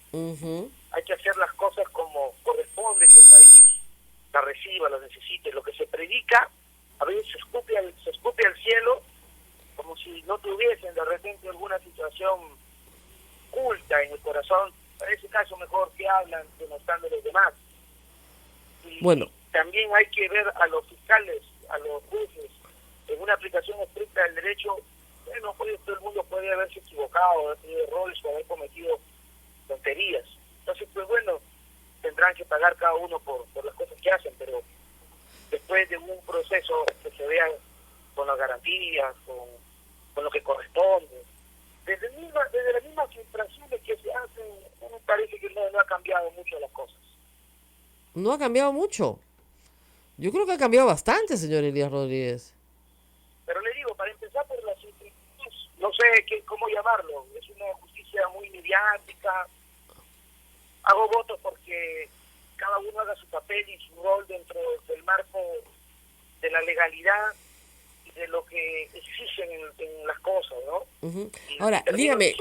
Hay que hacer las cosas como corresponde, que el país la reciba, la necesite. Lo que se predica, a veces se escupe al cielo, como si no tuviesen de repente alguna situación oculta en el corazón. En ese caso mejor que hablan denostando a los demás. Y bueno, también hay que ver a los fiscales, a los jueces, en una aplicación estricta del derecho. Bueno, todo el mundo puede haberse equivocado, haber tenido errores o haber cometido tonterías. Entonces, pues bueno, tendrán que pagar cada uno por las cosas que hacen, pero después de un proceso que se vea con las garantías, con lo que corresponde, desde las mismas infracciones que se hacen, me parece que no ha cambiado mucho las cosas. No ha cambiado mucho. Yo creo que ha cambiado bastante, señor Elías Rodríguez. Pero le digo, para empezar por las instituciones, no sé cómo llamarlo, es una justicia muy mediática. Hago votos porque cada uno haga su papel y su rol dentro del marco de la legalidad y de lo que exigen en las cosas, ¿no? Ahora, dígame,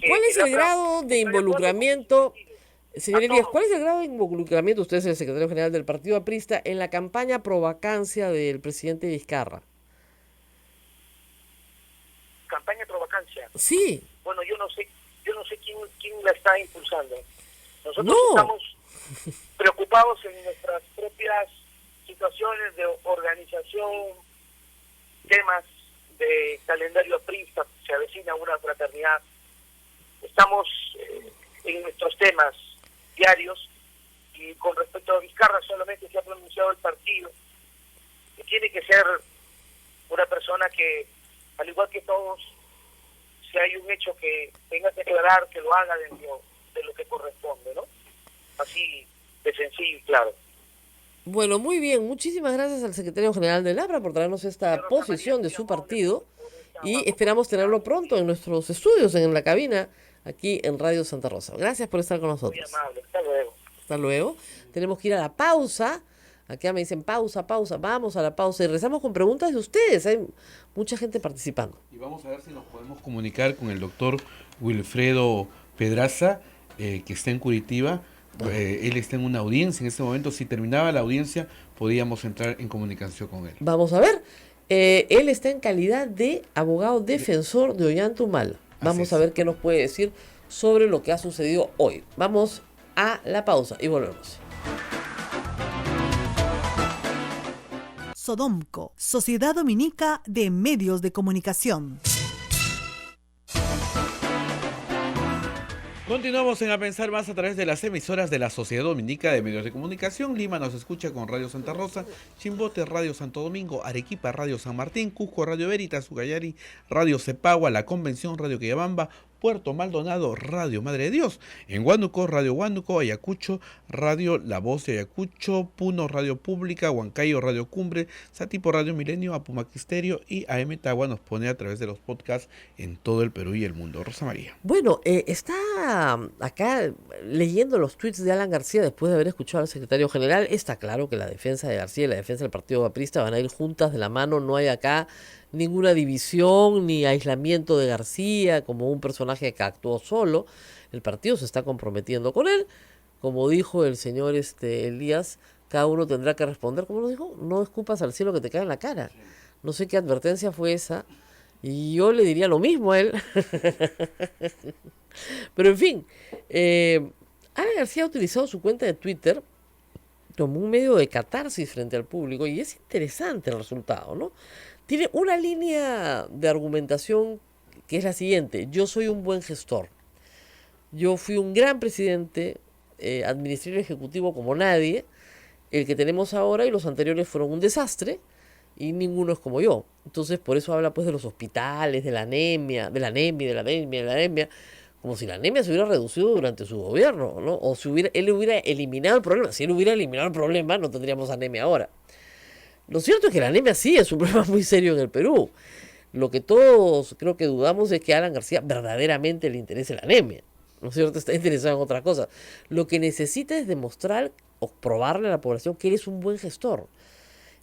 ¿cuál es el grado de involucramiento, señor Elías, cuál es el grado de involucramiento, usted es el secretario general del Partido Aprista, en la campaña pro vacancia del presidente Vizcarra? ¿Campaña pro vacancia? Sí. Bueno, yo no sé quién la está impulsando. Nosotros estamos preocupados en nuestras propias situaciones de organización, temas de calendario aprista, se avecina una fraternidad. Estamos en nuestros temas diarios, y con respecto a Vizcarra solamente se ha pronunciado el partido, que tiene que ser una persona que, al igual que todos, si hay un hecho que tenga que aclarar, que lo haga dentro de lo que corresponde, ¿no? Así de sencillo y claro. Bueno, muy bien. Muchísimas gracias al secretario general del APRA por traernos esta posición de su partido y esperamos tenerlo pronto en nuestros estudios, en la cabina, aquí en Radio Santa Rosa. Gracias por estar con nosotros. Muy amable. Hasta luego. Hasta luego. Tenemos que ir a la pausa. Acá me dicen pausa. Vamos a la pausa y regresamos con preguntas de ustedes. Hay mucha gente participando. Y vamos a ver si nos podemos comunicar con el doctor Wilfredo Pedraza, que está en Curitiba. Él está en una audiencia en este momento. Si terminaba la audiencia, podíamos entrar en comunicación con él. Vamos a ver. Él está en calidad de abogado defensor de Ollanta-Humala. Vamos a ver qué nos puede decir sobre lo que ha sucedido hoy. Vamos a la pausa y volvemos. Sodomco, Sociedad Dominica de Medios de Comunicación. Continuamos en A Pensar Más a través de las emisoras de la Sociedad Dominica de Medios de Comunicación. Lima nos escucha con Radio Santa Rosa, Chimbote, Radio Santo Domingo, Arequipa, Radio San Martín, Cusco, Radio Veritas, Ucayali, Radio Cepagua, La Convención, Radio Quillabamba, Puerto Maldonado, Radio Madre de Dios, en Huánuco, Radio Huánuco, Ayacucho, Radio La Voz de Ayacucho, Puno, Radio Pública, Huancayo, Radio Cumbre, Satipo, Radio Milenio, Apumaquisterio y AM Tagua nos pone a través de los podcasts en todo el Perú y el mundo. Rosa María. Bueno, está acá leyendo los tweets de Alan García después de haber escuchado al secretario general. Está claro que la defensa de García y la defensa del Partido Aprista van a ir juntas de la mano, no hay acá ninguna división ni aislamiento de García como un personaje que actuó solo. El partido se está comprometiendo con él. Como dijo el señor Elías, cada uno tendrá que responder. ¿Cómo lo dijo? No escupas al cielo que te cae en la cara. No sé qué advertencia fue esa. Y yo le diría lo mismo a él. Pero en fin, Alan García ha utilizado su cuenta de Twitter como un medio de catarsis frente al público y es interesante el resultado, ¿no? Tiene una línea de argumentación que es la siguiente: yo soy un buen gestor, yo fui un gran presidente, administré el ejecutivo como nadie, el que tenemos ahora y los anteriores fueron un desastre y ninguno es como yo. Entonces por eso habla pues de los hospitales, de la anemia, como si la anemia se hubiera reducido durante su gobierno, ¿no? O si él hubiera eliminado el problema. Si él hubiera eliminado el problema, no tendríamos anemia ahora. Lo cierto es que la anemia sí es un problema muy serio en el Perú. Lo que todos creo que dudamos es que a Alan García verdaderamente le interese la anemia, ¿no es cierto? Está interesado en otra cosa. Lo que necesita es demostrar o probarle a la población que él es un buen gestor.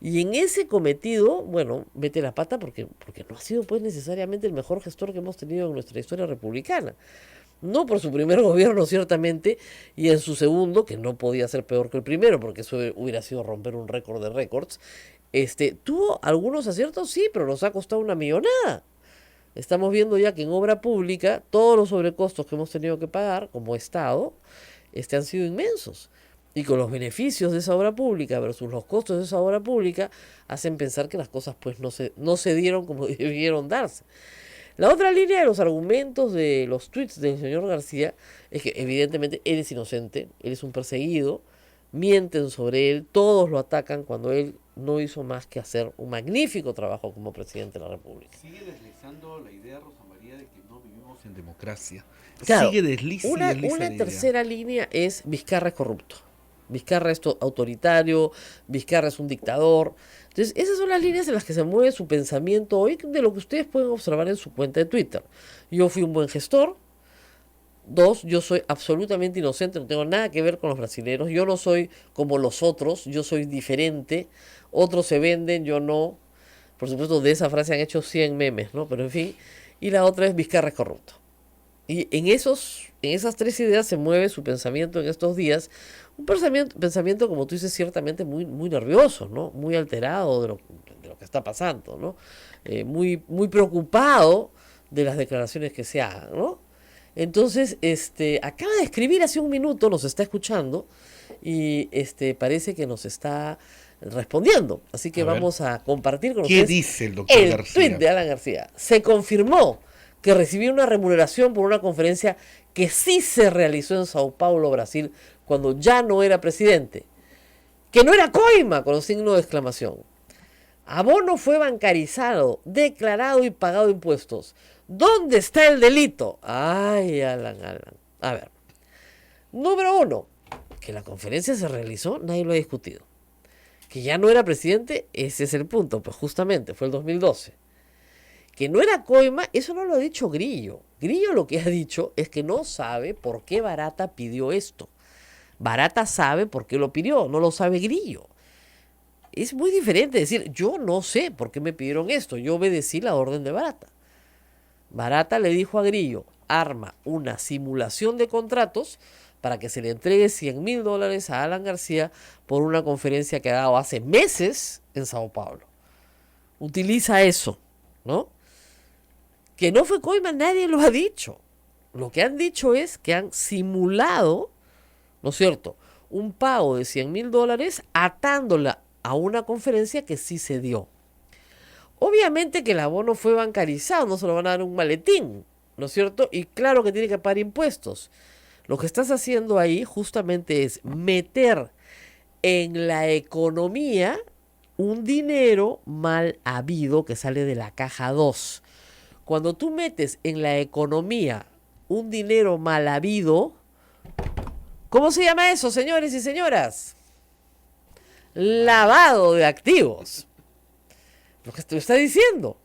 Y en ese cometido, bueno, mete la pata porque no ha sido pues necesariamente el mejor gestor que hemos tenido en nuestra historia republicana. No por su primer gobierno, ciertamente, y en su segundo, que no podía ser peor que el primero, porque eso hubiera sido romper un récord de récords. Tuvo algunos aciertos, sí, pero nos ha costado una millonada. Estamos viendo ya que en obra pública todos los sobrecostos que hemos tenido que pagar como Estado han sido inmensos. Y con los beneficios de esa obra pública versus los costos de esa obra pública hacen pensar que las cosas pues no se dieron como debieron darse. La otra línea de los argumentos de los tweets del señor García es que evidentemente él es inocente, él es un perseguido, mienten sobre él, todos lo atacan cuando él no hizo más que hacer un magnífico trabajo como presidente de la República. Sigue deslizando la idea, Rosa María, de que no vivimos en democracia. Claro, Sigue desliza y desliza una la idea. tercera línea es Vizcarra es corrupto. Vizcarra es autoritario, Vizcarra es un dictador. Entonces, esas son las líneas en las que se mueve su pensamiento hoy, de lo que ustedes pueden observar en su cuenta de Twitter. Yo fui un buen gestor. 2, yo soy absolutamente inocente, no tengo nada que ver con los brasileños. Yo no soy como los otros, yo soy diferente. Otros se venden, yo no. Por supuesto, de esa frase han hecho 100 memes, ¿no? Pero en fin. Y la otra es Vizcarra es corrupto. Y en esas tres ideas se mueve su pensamiento en estos días. Un pensamiento, como tú dices, ciertamente muy, muy nervioso, ¿no? Muy alterado de lo que está pasando, ¿no? Muy, muy preocupado de las declaraciones que se hagan, ¿no? Entonces, acaba de escribir hace un minuto, nos está escuchando y parece que nos está respondiendo. Así que vamos a compartir con ustedes. ¿Qué dice el doctor García? El tuit de Alan García. Se confirmó que recibió una remuneración por una conferencia que sí se realizó en Sao Paulo, Brasil, cuando ya no era presidente. Que no era coima, con signo de exclamación. Abono fue bancarizado, declarado y pagado impuestos. ¿Dónde está el delito? Ay, Alan. A ver. Número 1, que la conferencia se realizó, nadie lo ha discutido. Que ya no era presidente, ese es el punto, pues justamente, fue el 2012. Que no era coima, eso no lo ha dicho Grillo. Grillo lo que ha dicho es que no sabe por qué Barata pidió esto. Barata sabe por qué lo pidió, no lo sabe Grillo. Es muy diferente decir, yo no sé por qué me pidieron esto, yo obedecí la orden de Barata. Barata le dijo a Grillo, arma una simulación de contratos para que se le entregue $100,000 a Alan García por una conferencia que ha dado hace meses en Sao Paulo. Utiliza eso, ¿no? Que no fue coima, nadie lo ha dicho. Lo que han dicho es que han simulado, ¿no es cierto?, un pago de $100,000 atándola a una conferencia que sí se dio. Obviamente que el abono fue bancarizado, no se lo van a dar un maletín, ¿no es cierto? Y claro que tiene que pagar impuestos. Lo que estás haciendo ahí justamente es meter en la economía un dinero mal habido que sale de la caja 2. Cuando tú metes en la economía un dinero mal habido, ¿cómo se llama eso, señores y señoras? Lavado de activos. Lo que te está diciendo.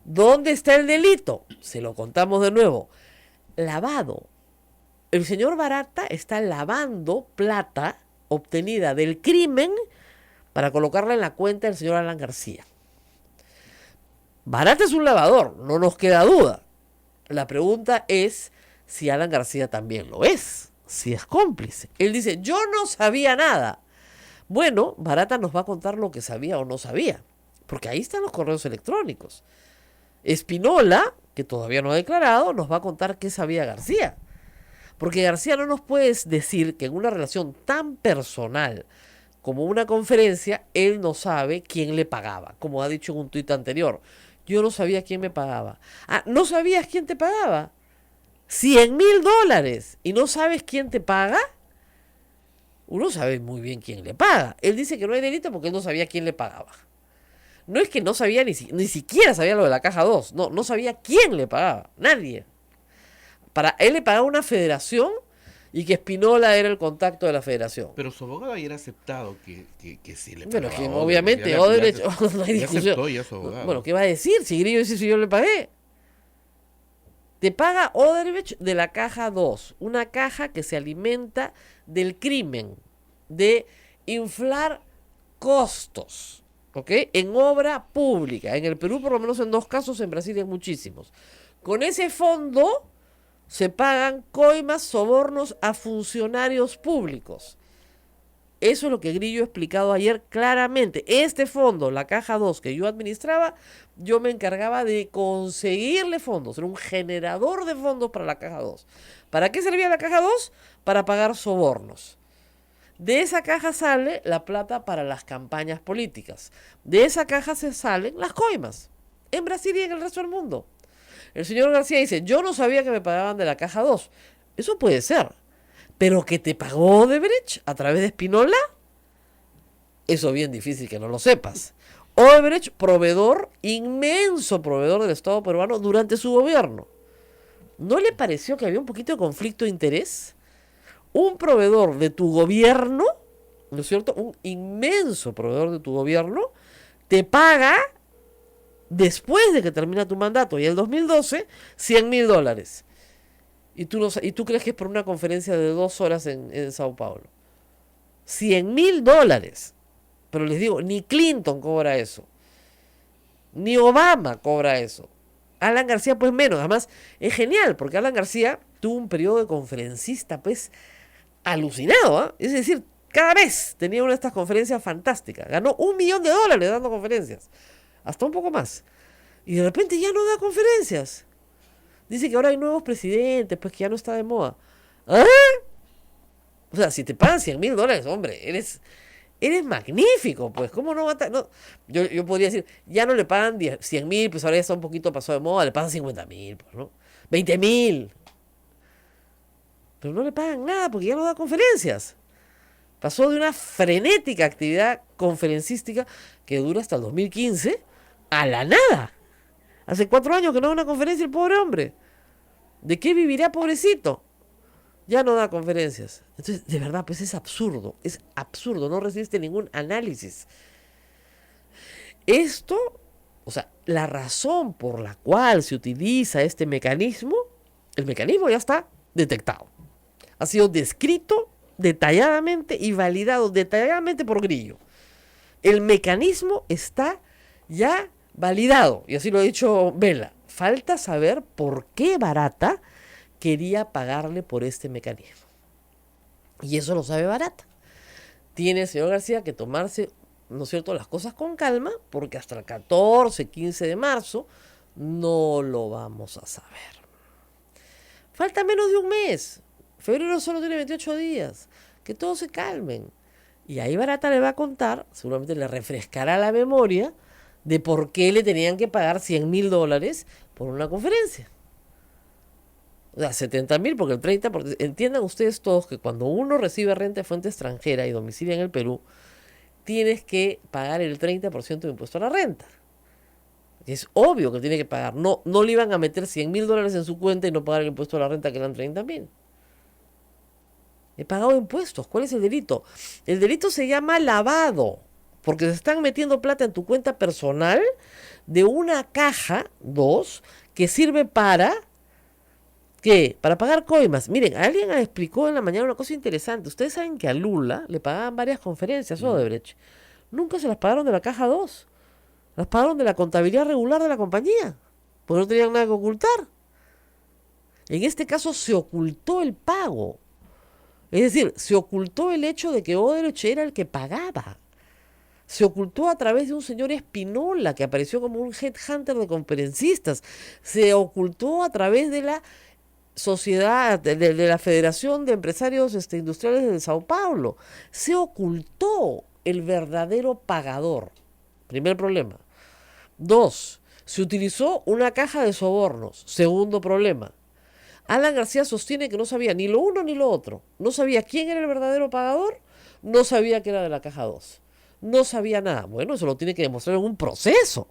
¿Dónde está el delito? Se lo contamos de nuevo. Lavado. El señor Barata está lavando plata obtenida del crimen para colocarla en la cuenta del señor Alan García. Barata es un lavador, no nos queda duda. La pregunta es si Alan García también lo es, si es cómplice. Él dice, yo no sabía nada. Bueno, Barata nos va a contar lo que sabía o no sabía, porque ahí están los correos electrónicos. Espinola, que todavía no ha declarado, nos va a contar qué sabía García. Porque García no nos puede decir que en una relación tan personal como una conferencia, él no sabe quién le pagaba, como ha dicho en un tuit anterior. Yo no sabía quién me pagaba. Ah, ¿no sabías quién te pagaba? $100,000. ¿Y no sabes quién te paga? Uno sabe muy bien quién le paga. Él dice que no hay delito porque él no sabía quién le pagaba. No es que no sabía ni siquiera sabía lo de la caja 2. No, no sabía quién le pagaba. Nadie. Para él le pagaba una federación y que Espinola era el contacto de la federación. Pero su abogado había aceptado que sí le Bueno, pagaba. que a obviamente Odebrecht. Odebrecht, no hay Ya discusión. aceptó ya su abogado. Bueno, ¿qué va a decir? Si Grillo dice si yo le pagué. Te paga Odebrecht de la caja 2, una caja que se alimenta del crimen, de inflar costos, ¿ok? En obra pública. En el Perú, por lo menos en 2 casos, en Brasil en muchísimos. Con ese fondo se pagan coimas, sobornos a funcionarios públicos. Eso es lo que Grillo ha explicado ayer claramente. Este fondo, la caja 2 que yo administraba, yo me encargaba de conseguirle fondos. Era un generador de fondos para la caja 2. ¿Para qué servía la caja 2? Para pagar sobornos. De esa caja sale la plata para las campañas políticas. De esa caja se salen las coimas. En Brasil y en el resto del mundo. El señor García dice, yo no sabía que me pagaban de la caja 2. Eso puede ser. Pero que te pagó Odebrecht a través de Espinola, eso es bien difícil que no lo sepas. Odebrecht, proveedor, inmenso proveedor del Estado peruano durante su gobierno. ¿No le pareció que había un poquito de conflicto de interés? Un proveedor de tu gobierno, ¿no es cierto? Un inmenso proveedor de tu gobierno, te paga después de que termina tu mandato, y el 2012, $100,000. Y tú crees que es por una conferencia de 2 horas en Sao Paulo. $100,000. Pero les digo, ni Clinton cobra eso. Ni Obama cobra eso. Alan García, pues menos. Además, es genial, porque Alan García tuvo un periodo de conferencista, pues, alucinado, ¿eh? Es decir, cada vez tenía una de estas conferencias fantásticas. Ganó $1 millón dando conferencias. Hasta un poco más. Y de repente ya no da conferencias. Dice que ahora hay nuevos presidentes, pues que ya no está de moda. ¿Ah? O sea, si te pagan $100,000, hombre, eres magnífico, pues. ¿Cómo no va a estar? No. Yo podría decir, ya no le pagan 100,000, pues ahora ya está un poquito pasado de moda, le pagan 50,000, pues, ¿no? 20,000. Pero no le pagan nada porque ya no da conferencias. Pasó de una frenética actividad conferencística que dura hasta el 2015 a la nada. Hace 4 años que no da una conferencia el pobre hombre. ¿De qué vivirá, pobrecito? Ya no da conferencias. Entonces, de verdad, pues es absurdo, no resiste ningún análisis. Esto, o sea, la razón por la cual se utiliza este mecanismo, el mecanismo ya está detectado. Ha sido descrito detalladamente y validado detalladamente por Grillo. El mecanismo está ya validado, y así lo ha dicho Vela. Falta saber por qué Barata quería pagarle por este mecanismo. Y eso lo sabe Barata. Tiene el señor García que tomarse, ¿no es cierto?, las cosas con calma, porque hasta el 14, 15 de marzo no lo vamos a saber. Falta menos de un mes. Febrero solo tiene 28 días. Que todos se calmen. Y ahí Barata le va a contar, seguramente le refrescará la memoria, de por qué le tenían que pagar $100,000 por una conferencia. O sea, 70,000 porque el 30%. Entiendan ustedes todos que cuando uno recibe renta de fuente extranjera y domicilia en el Perú, tienes que pagar el 30% de impuesto a la renta. Es obvio que tiene que pagar. No le iban a meter $100,000 en su cuenta y no pagar el impuesto a la renta, que eran 30,000. He pagado impuestos. ¿Cuál es el delito? El delito se llama lavado, porque se están metiendo plata en tu cuenta personal de una caja 2 que sirve para... ¿qué? Para pagar coimas. Miren, alguien explicó en la mañana una cosa interesante. Ustedes saben que a Lula le pagaban varias conferencias, Odebrecht. Nunca se las pagaron de la caja 2. Las pagaron de la contabilidad regular de la compañía, porque no tenían nada que ocultar. En este caso se ocultó el pago. Es decir, se ocultó el hecho de que Odebrecht era el que pagaba. Se ocultó a través de un señor Espinola que apareció como un headhunter de conferencistas. Se ocultó a través de la sociedad, de la Federación de Empresarios Industriales de Sao Paulo. Se ocultó el verdadero pagador. Primer problema. 2. Se utilizó una caja de sobornos. Segundo problema. Alan García sostiene que no sabía ni lo uno ni lo otro. No sabía quién era el verdadero pagador, no sabía que era de la caja 2. No sabía nada. Bueno, eso lo tiene que demostrar en un proceso.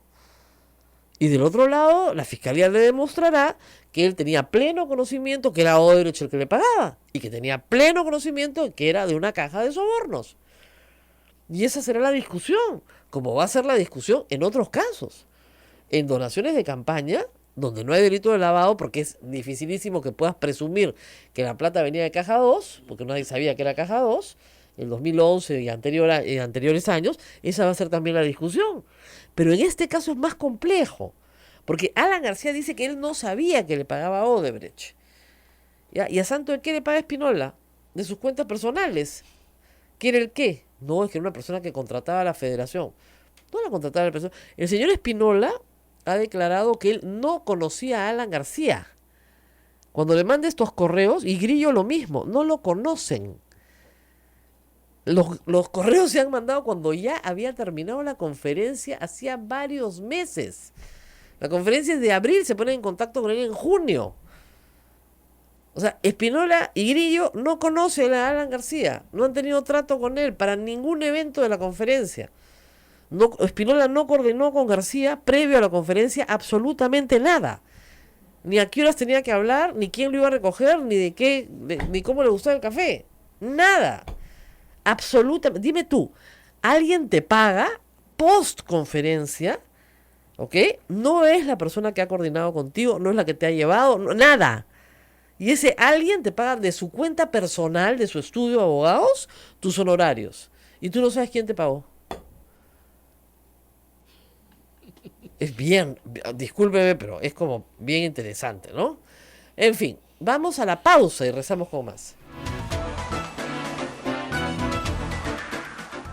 Y del otro lado, la fiscalía le demostrará que él tenía pleno conocimiento que era Odebrecht el que le pagaba y que tenía pleno conocimiento de que era de una caja de sobornos. Y esa será la discusión, como va a ser la discusión en otros casos. En donaciones de campaña, donde no hay delito de lavado, porque es dificilísimo que puedas presumir que la plata venía de caja 2, porque nadie sabía que era caja 2, el 2011 y anteriores años, esa va a ser también la discusión. Pero en este caso es más complejo, porque Alan García dice que él no sabía que le pagaba a Odebrecht. ¿Ya? ¿Y a santo de qué le paga Espinola? De sus cuentas personales. ¿Quiere el qué? No, es que era una persona que contrataba a la federación. No la contrataba a la persona. El señor Espinola ha declarado que él no conocía a Alan García. Cuando le manda estos correos, y Grillo lo mismo, no lo conocen. Los correos se han mandado cuando ya había terminado la conferencia hacía varios meses. La conferencia es de abril, se ponen en contacto con él en junio. O sea, Espinola y Grillo no conocen a Alan García, no han tenido trato con él para ningún evento de la conferencia. No, Espinola no coordinó con García previo a la conferencia absolutamente nada. Ni a qué horas tenía que hablar, ni quién lo iba a recoger, ni de qué, ni cómo le gustaba el café. Nada. Absolutamente. Dime tú, ¿alguien te paga post conferencia? ¿Ok? No es la persona que ha coordinado contigo, no es la que te ha llevado, no, nada. Y ese alguien te paga de su cuenta personal, de su estudio de abogados, tus honorarios. Y tú no sabes quién te pagó. Es bien, discúlpeme, pero es como bien interesante, ¿no? En fin, vamos a la pausa y rezamos con más.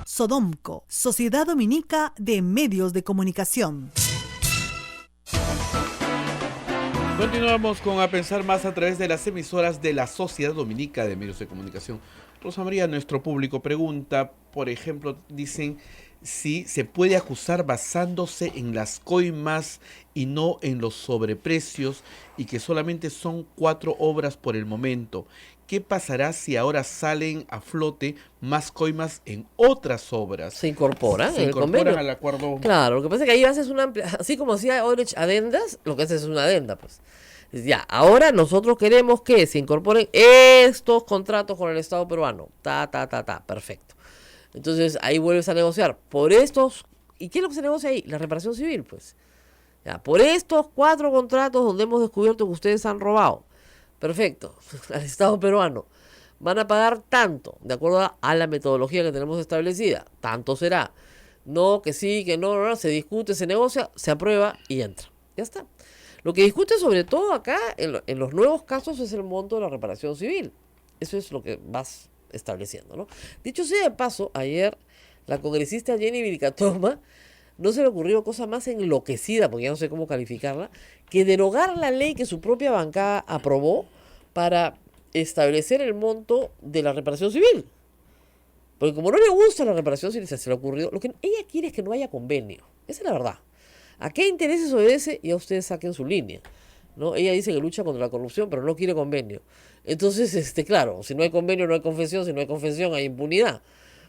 Sodomco, Sociedad Dominica de Medios de Comunicación. Continuamos con A Pensar Más a través de las emisoras de la Sociedad Dominica de Medios de Comunicación. Rosa María, nuestro público pregunta, por ejemplo, dicen si se puede acusar basándose en las coimas y no en los sobreprecios y que solamente son 4 obras por el momento. ¿Qué pasará si ahora salen a flote más coimas en otras obras? Se incorporan Se en el incorporan convenio. al acuerdo. Claro, lo que pasa es que ahí haces una así como hacía Odebrecht adendas, lo que haces es una adenda, pues. Ya, ahora nosotros queremos que se incorporen estos contratos con el Estado peruano. Perfecto. Entonces ahí vuelves a negociar por estos. ¿Y qué es lo que se negocia ahí? La reparación civil, pues. Ya, por estos 4 contratos donde hemos descubierto que ustedes han robado. Perfecto. Al Estado peruano. Van a pagar tanto, de acuerdo a la metodología que tenemos establecida. Tanto será. No, que sí, que no, se discute, se negocia, se aprueba y entra. Ya está. Lo que discute sobre todo acá, en los nuevos casos, es el monto de la reparación civil. Eso es lo que vas estableciendo, ¿no? Dicho sea de paso, ayer la congresista Jenny Vilcatoma no se le ocurrió cosa más enloquecida, porque ya no sé cómo calificarla, que derogar la ley que su propia bancada aprobó para establecer el monto de la reparación civil. Porque como no le gusta la reparación civil, se le ocurrió, lo que ella quiere es que no haya convenio. Esa es la verdad. ¿A qué intereses obedece? Ya ustedes saquen su línea, ¿no? Ella dice que lucha contra la corrupción, pero no quiere convenio. Entonces, claro, si no hay convenio, no hay confesión. Si no hay confesión, hay impunidad.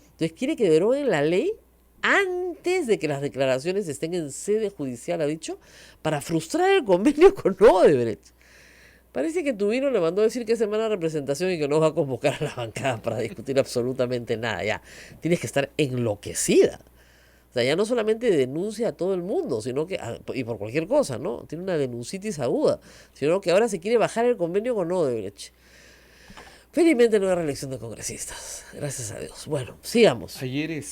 Entonces quiere que deroguen la ley antes de que las declaraciones estén en sede judicial, ha dicho, para frustrar el convenio con Odebrecht. Parece que Tubino le mandó a decir que es semana de representación y que no va a convocar a la bancada para discutir absolutamente nada. Ya, tienes que estar enloquecida. O sea, ya no solamente denuncia a todo el mundo, sino que, y por cualquier cosa, ¿no? Tiene una denuncitis aguda, sino que ahora se quiere bajar el convenio con Odebrecht. Felizmente no hay reelección de congresistas, gracias a Dios. Bueno, sigamos. Ayer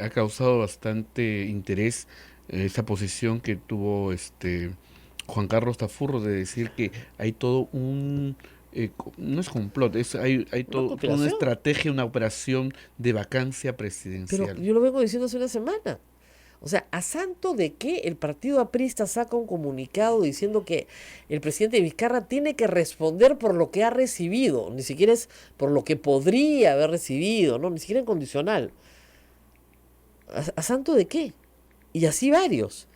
ha causado bastante interés esa posición que tuvo Juan Carlos Tafurro de decir que hay todo un no es complot, hay ¿Una todo, toda una conspiración? estrategia, una operación de vacancia Pero presidencial. yo lo vengo diciendo hace una semana. O sea, ¿a santo de qué el partido aprista saca un comunicado diciendo que el presidente Vizcarra tiene que responder por lo que ha recibido? Ni siquiera es por lo que podría haber recibido, ¿no? Ni siquiera en condicional. ¿A santo de qué? Y así varios.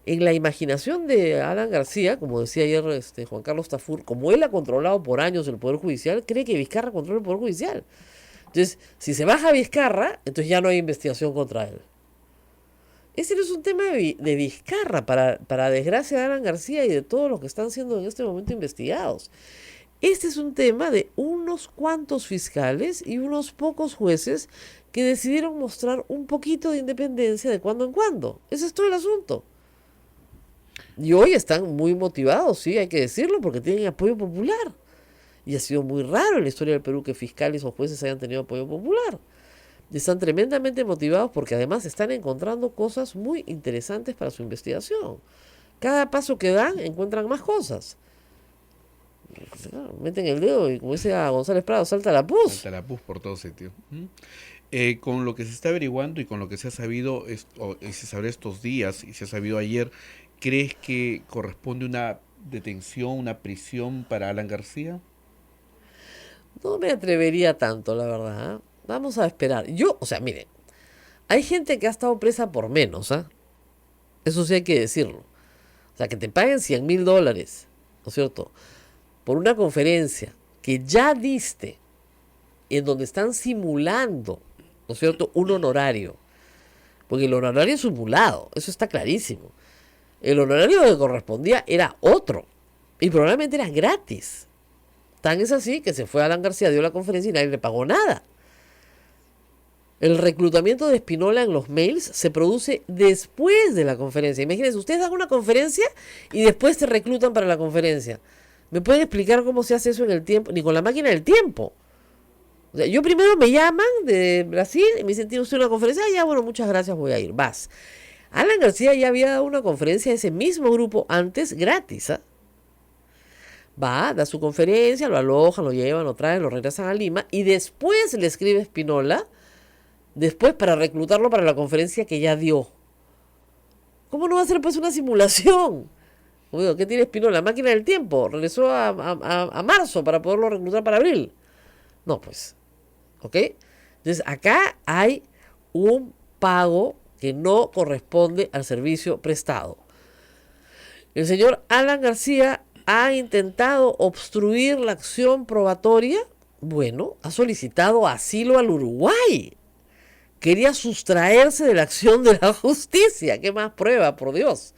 En la imaginación de Alan García, como decía ayer Juan Carlos Tafur, como él ha controlado por años el Poder Judicial, cree que Vizcarra controla el Poder Judicial. Entonces, si se baja Vizcarra, entonces ya no hay investigación contra él. Ese no es un tema de Vizcarra, para desgracia de Alan García y de todos los que están siendo en este momento investigados. Este es un tema de unos cuantos fiscales y unos pocos jueces que decidieron mostrar un poquito de independencia de cuando en cuando. Ese es todo el asunto. Y hoy están muy motivados, sí, hay que decirlo, porque tienen apoyo popular. Y ha sido muy raro en la historia del Perú que fiscales o jueces hayan tenido apoyo popular. Y están tremendamente motivados porque además están encontrando cosas muy interesantes para su investigación. Cada paso que dan encuentran más cosas. Meten el dedo y como dice a González Prado, salta la pus. Salta la pus por todo sitio. Con lo que se está averiguando y con lo que se ha sabido y se sabrá estos días y se ha sabido ayer, ¿crees que corresponde una detención, una prisión para Alan García? No me atrevería tanto, la verdad. ¿Eh? Vamos a esperar. O sea, miren, hay gente que ha estado presa por menos, ¿ah? Eso sí hay que decirlo. O sea, que te paguen $100,000, ¿no es cierto? Por una conferencia que ya diste, en donde están simulando, ¿no es cierto?, un honorario. Porque el honorario es simulado, eso está clarísimo. El honorario que correspondía era otro. Y probablemente era gratis. Tan es así que se fue Alan García, dio la conferencia y nadie le pagó nada. El reclutamiento de Espinola en los mails se produce después de la conferencia. Imagínense, ustedes dan una conferencia y después te reclutan para la conferencia. ¿Me pueden explicar cómo se hace eso en el tiempo? Ni con la máquina del tiempo. O sea, yo primero me llaman de Brasil y me dicen, ¿tiene usted una conferencia? Ah, ya, bueno, muchas gracias, voy a ir. Vas. Alan García ya había dado una conferencia a ese mismo grupo antes gratis, ¿ah? Va, da su conferencia, lo alojan, lo llevan, lo traen, lo regresan a Lima y después le escribe Espinola, después para reclutarlo para la conferencia que ya dio. ¿Cómo no va a ser pues una simulación? Oiga, ¿qué tiene Espinola? La máquina del tiempo. Regresó a marzo para poderlo reclutar para abril. No, pues. ¿Ok? Entonces, acá hay un pago que no corresponde al servicio prestado. El señor Alan García ha intentado obstruir la acción probatoria. Bueno, ha solicitado asilo al Uruguay. Quería sustraerse de la acción de la justicia. ¿Qué más prueba, por Dios?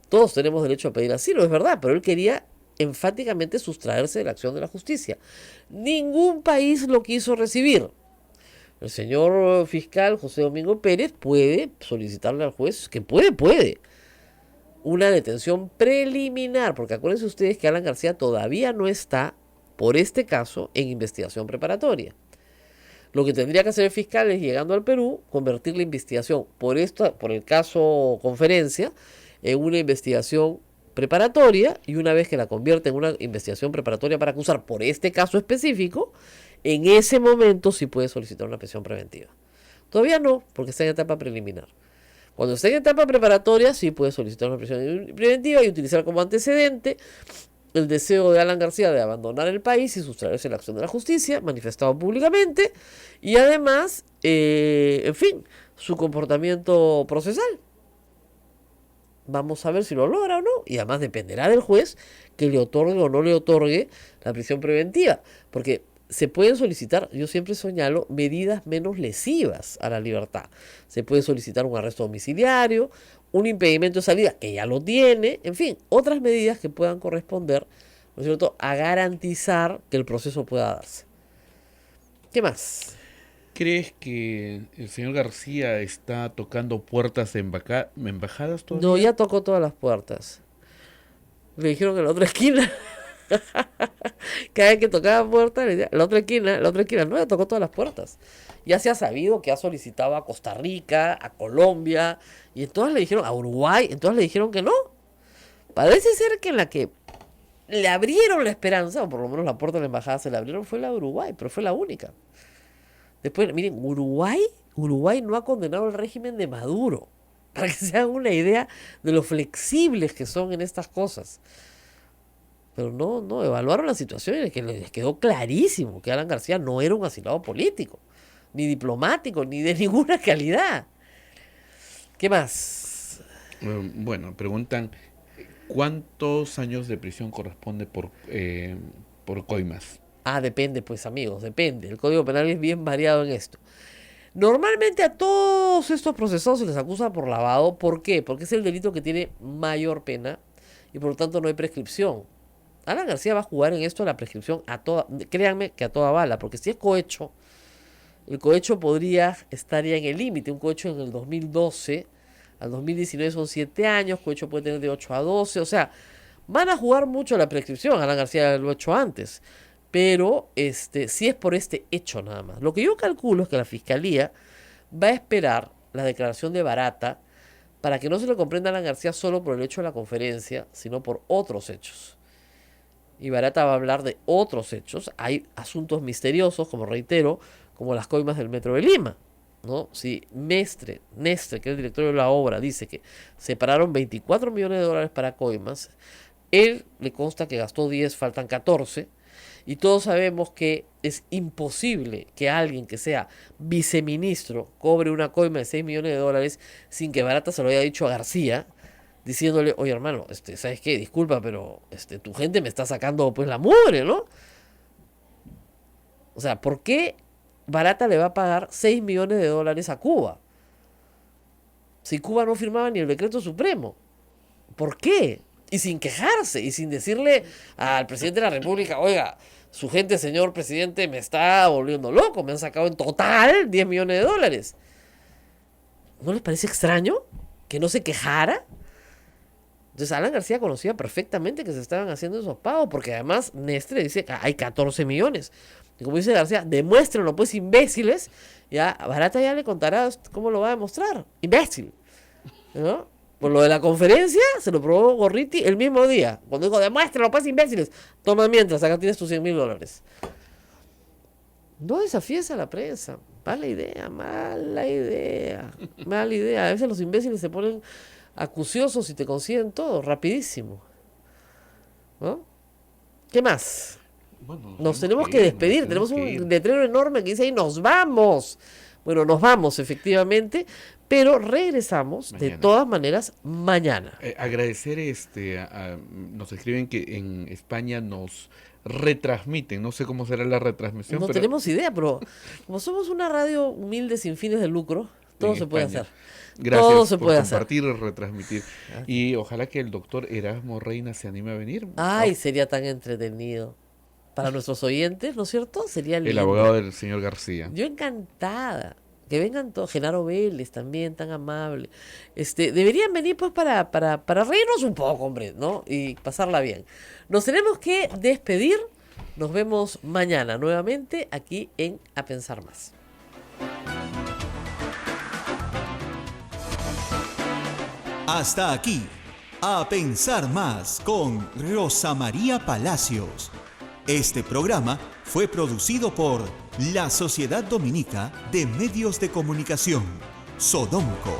Todos tenemos derecho a pedir asilo, es verdad, pero él quería enfáticamente sustraerse de la acción de la justicia. Ningún país lo quiso recibir. El señor fiscal José Domingo Pérez puede solicitarle al juez, que puede, una detención preliminar, porque acuérdense ustedes que Alan García todavía no está, por este caso, en investigación preparatoria. Lo que tendría que hacer el fiscal es, llegando al Perú, convertir la investigación por el caso conferencia en una investigación preparatoria, y una vez que la convierte en una investigación preparatoria para acusar por este caso específico, en ese momento sí puede solicitar una prisión preventiva. Todavía no, porque está en etapa preliminar. Cuando esté en etapa preparatoria sí puede solicitar una prisión preventiva y utilizar como antecedente el deseo de Alan García de abandonar el país y sustraerse de la acción de la justicia, manifestado públicamente, y además, en fin, su comportamiento procesal. Vamos a ver si lo logra o no, y además dependerá del juez que le otorgue o no le otorgue la prisión preventiva, porque se pueden solicitar, yo siempre señalo, medidas menos lesivas a la libertad. Se puede solicitar un arresto domiciliario, un impedimento de salida, que ya lo tiene, en fin, otras medidas que puedan corresponder, ¿no es cierto?, a garantizar que el proceso pueda darse. ¿Qué más? ¿Crees que el señor García está tocando puertas de embajadas todavía? No, ya tocó todas las puertas. Le dijeron en la otra esquina. Cada vez que tocaba puerta, le decía, la otra esquina, no, ya tocó todas las puertas. Ya se ha sabido que ha solicitado a Costa Rica, a Colombia, y en todas le dijeron, a Uruguay, en todas le dijeron que no. Parece ser que en la que le abrieron la esperanza, o por lo menos la puerta de la embajada se le abrieron, fue la de Uruguay, pero fue la única. Después, miren, Uruguay no ha condenado el régimen de Maduro, para que se hagan una idea de lo flexibles que son en estas cosas. Pero no, evaluaron la situación y les quedó clarísimo que Alan García no era un asilado político, ni diplomático, ni de ninguna calidad. ¿Qué más? Bueno, preguntan, ¿cuántos años de prisión corresponde por coimas? Depende, pues amigos, depende. El Código Penal es bien variado en esto. Normalmente a todos estos procesados se les acusa por lavado. ¿Por qué? Porque es el delito que tiene mayor pena y por lo tanto no hay prescripción. Alan García va a jugar en esto la prescripción créanme que a toda bala, porque si es cohecho, el cohecho podría estar ya en el límite. Un cohecho en el 2012 al 2019 son 7 años, cohecho puede tener de 8 a 12, o sea, van a jugar mucho la prescripción. Alan García lo ha hecho antes, pero si es por este hecho nada más. Lo que yo calculo es que la Fiscalía va a esperar la declaración de Barata para que no se le comprenda a Alan García solo por el hecho de la conferencia, sino por otros hechos. Y Barata va a hablar de otros hechos. Hay asuntos misteriosos, como reitero, como las coimas del Metro de Lima, ¿no? Si Nestre, que es el director de la obra, dice que separaron 24 millones de dólares para coimas, él le consta que gastó 10, faltan 14, y todos sabemos que es imposible que alguien que sea viceministro cobre una coima de 6 millones de dólares sin que Barata se lo haya dicho a García, diciéndole, oye hermano, ¿sabes qué? Disculpa, pero tu gente me está sacando pues la mugre, ¿no? O sea, ¿por qué Barata le va a pagar 6 millones de dólares a Cuba? Si Cuba no firmaba ni el decreto supremo. ¿Por qué? Y sin quejarse, y sin decirle al presidente de la República, oiga, su gente, señor presidente, me está volviendo loco, me han sacado en total 10 millones de dólares. ¿No les parece extraño que no se quejara? Entonces Alan García conocía perfectamente que se estaban haciendo esos pagos, porque además Nestre dice que hay 14 millones. Y como dice García, demuéstrenlo pues, imbéciles. Ya Barata ya le contará cómo lo va a demostrar. Imbécil, ¿no? Por lo de la conferencia se lo probó Gorriti el mismo día, cuando dijo, demuéstrenlo pues, imbéciles. Toma mientras, acá tienes tus 100 mil dólares. No desafíes a la prensa. Mala idea. A veces los imbéciles se ponen acuciosos y te consiguen todo, rapidísimo. ¿No? ¿Qué más? Bueno, nos tenemos que despedir. Tenemos un letrero enorme que dice ahí, nos vamos. Bueno, nos vamos efectivamente, pero regresamos mañana. De todas maneras mañana. Agradecer, nos escriben que en España nos retransmiten, no sé cómo será la retransmisión. No tenemos idea, pero como somos una radio humilde sin fines de lucro, todo se puede hacer. Gracias todo se por puede compartir y retransmitir. Y ojalá que el doctor Erasmo Reina se anime a venir. Ay, sería tan entretenido. Para nuestros oyentes, ¿no es cierto? Sería lindo. El abogado del señor García. Yo encantada. Que vengan todos. Genaro Vélez también, tan amable. Deberían venir pues para reírnos un poco, hombre, ¿no? Y pasarla bien. Nos tenemos que despedir. Nos vemos mañana nuevamente aquí en A Pensar Más. Hasta aquí, A Pensar Más con Rosa María Palacios. Este programa fue producido por la Sociedad Dominica de Medios de Comunicación, Sodomco.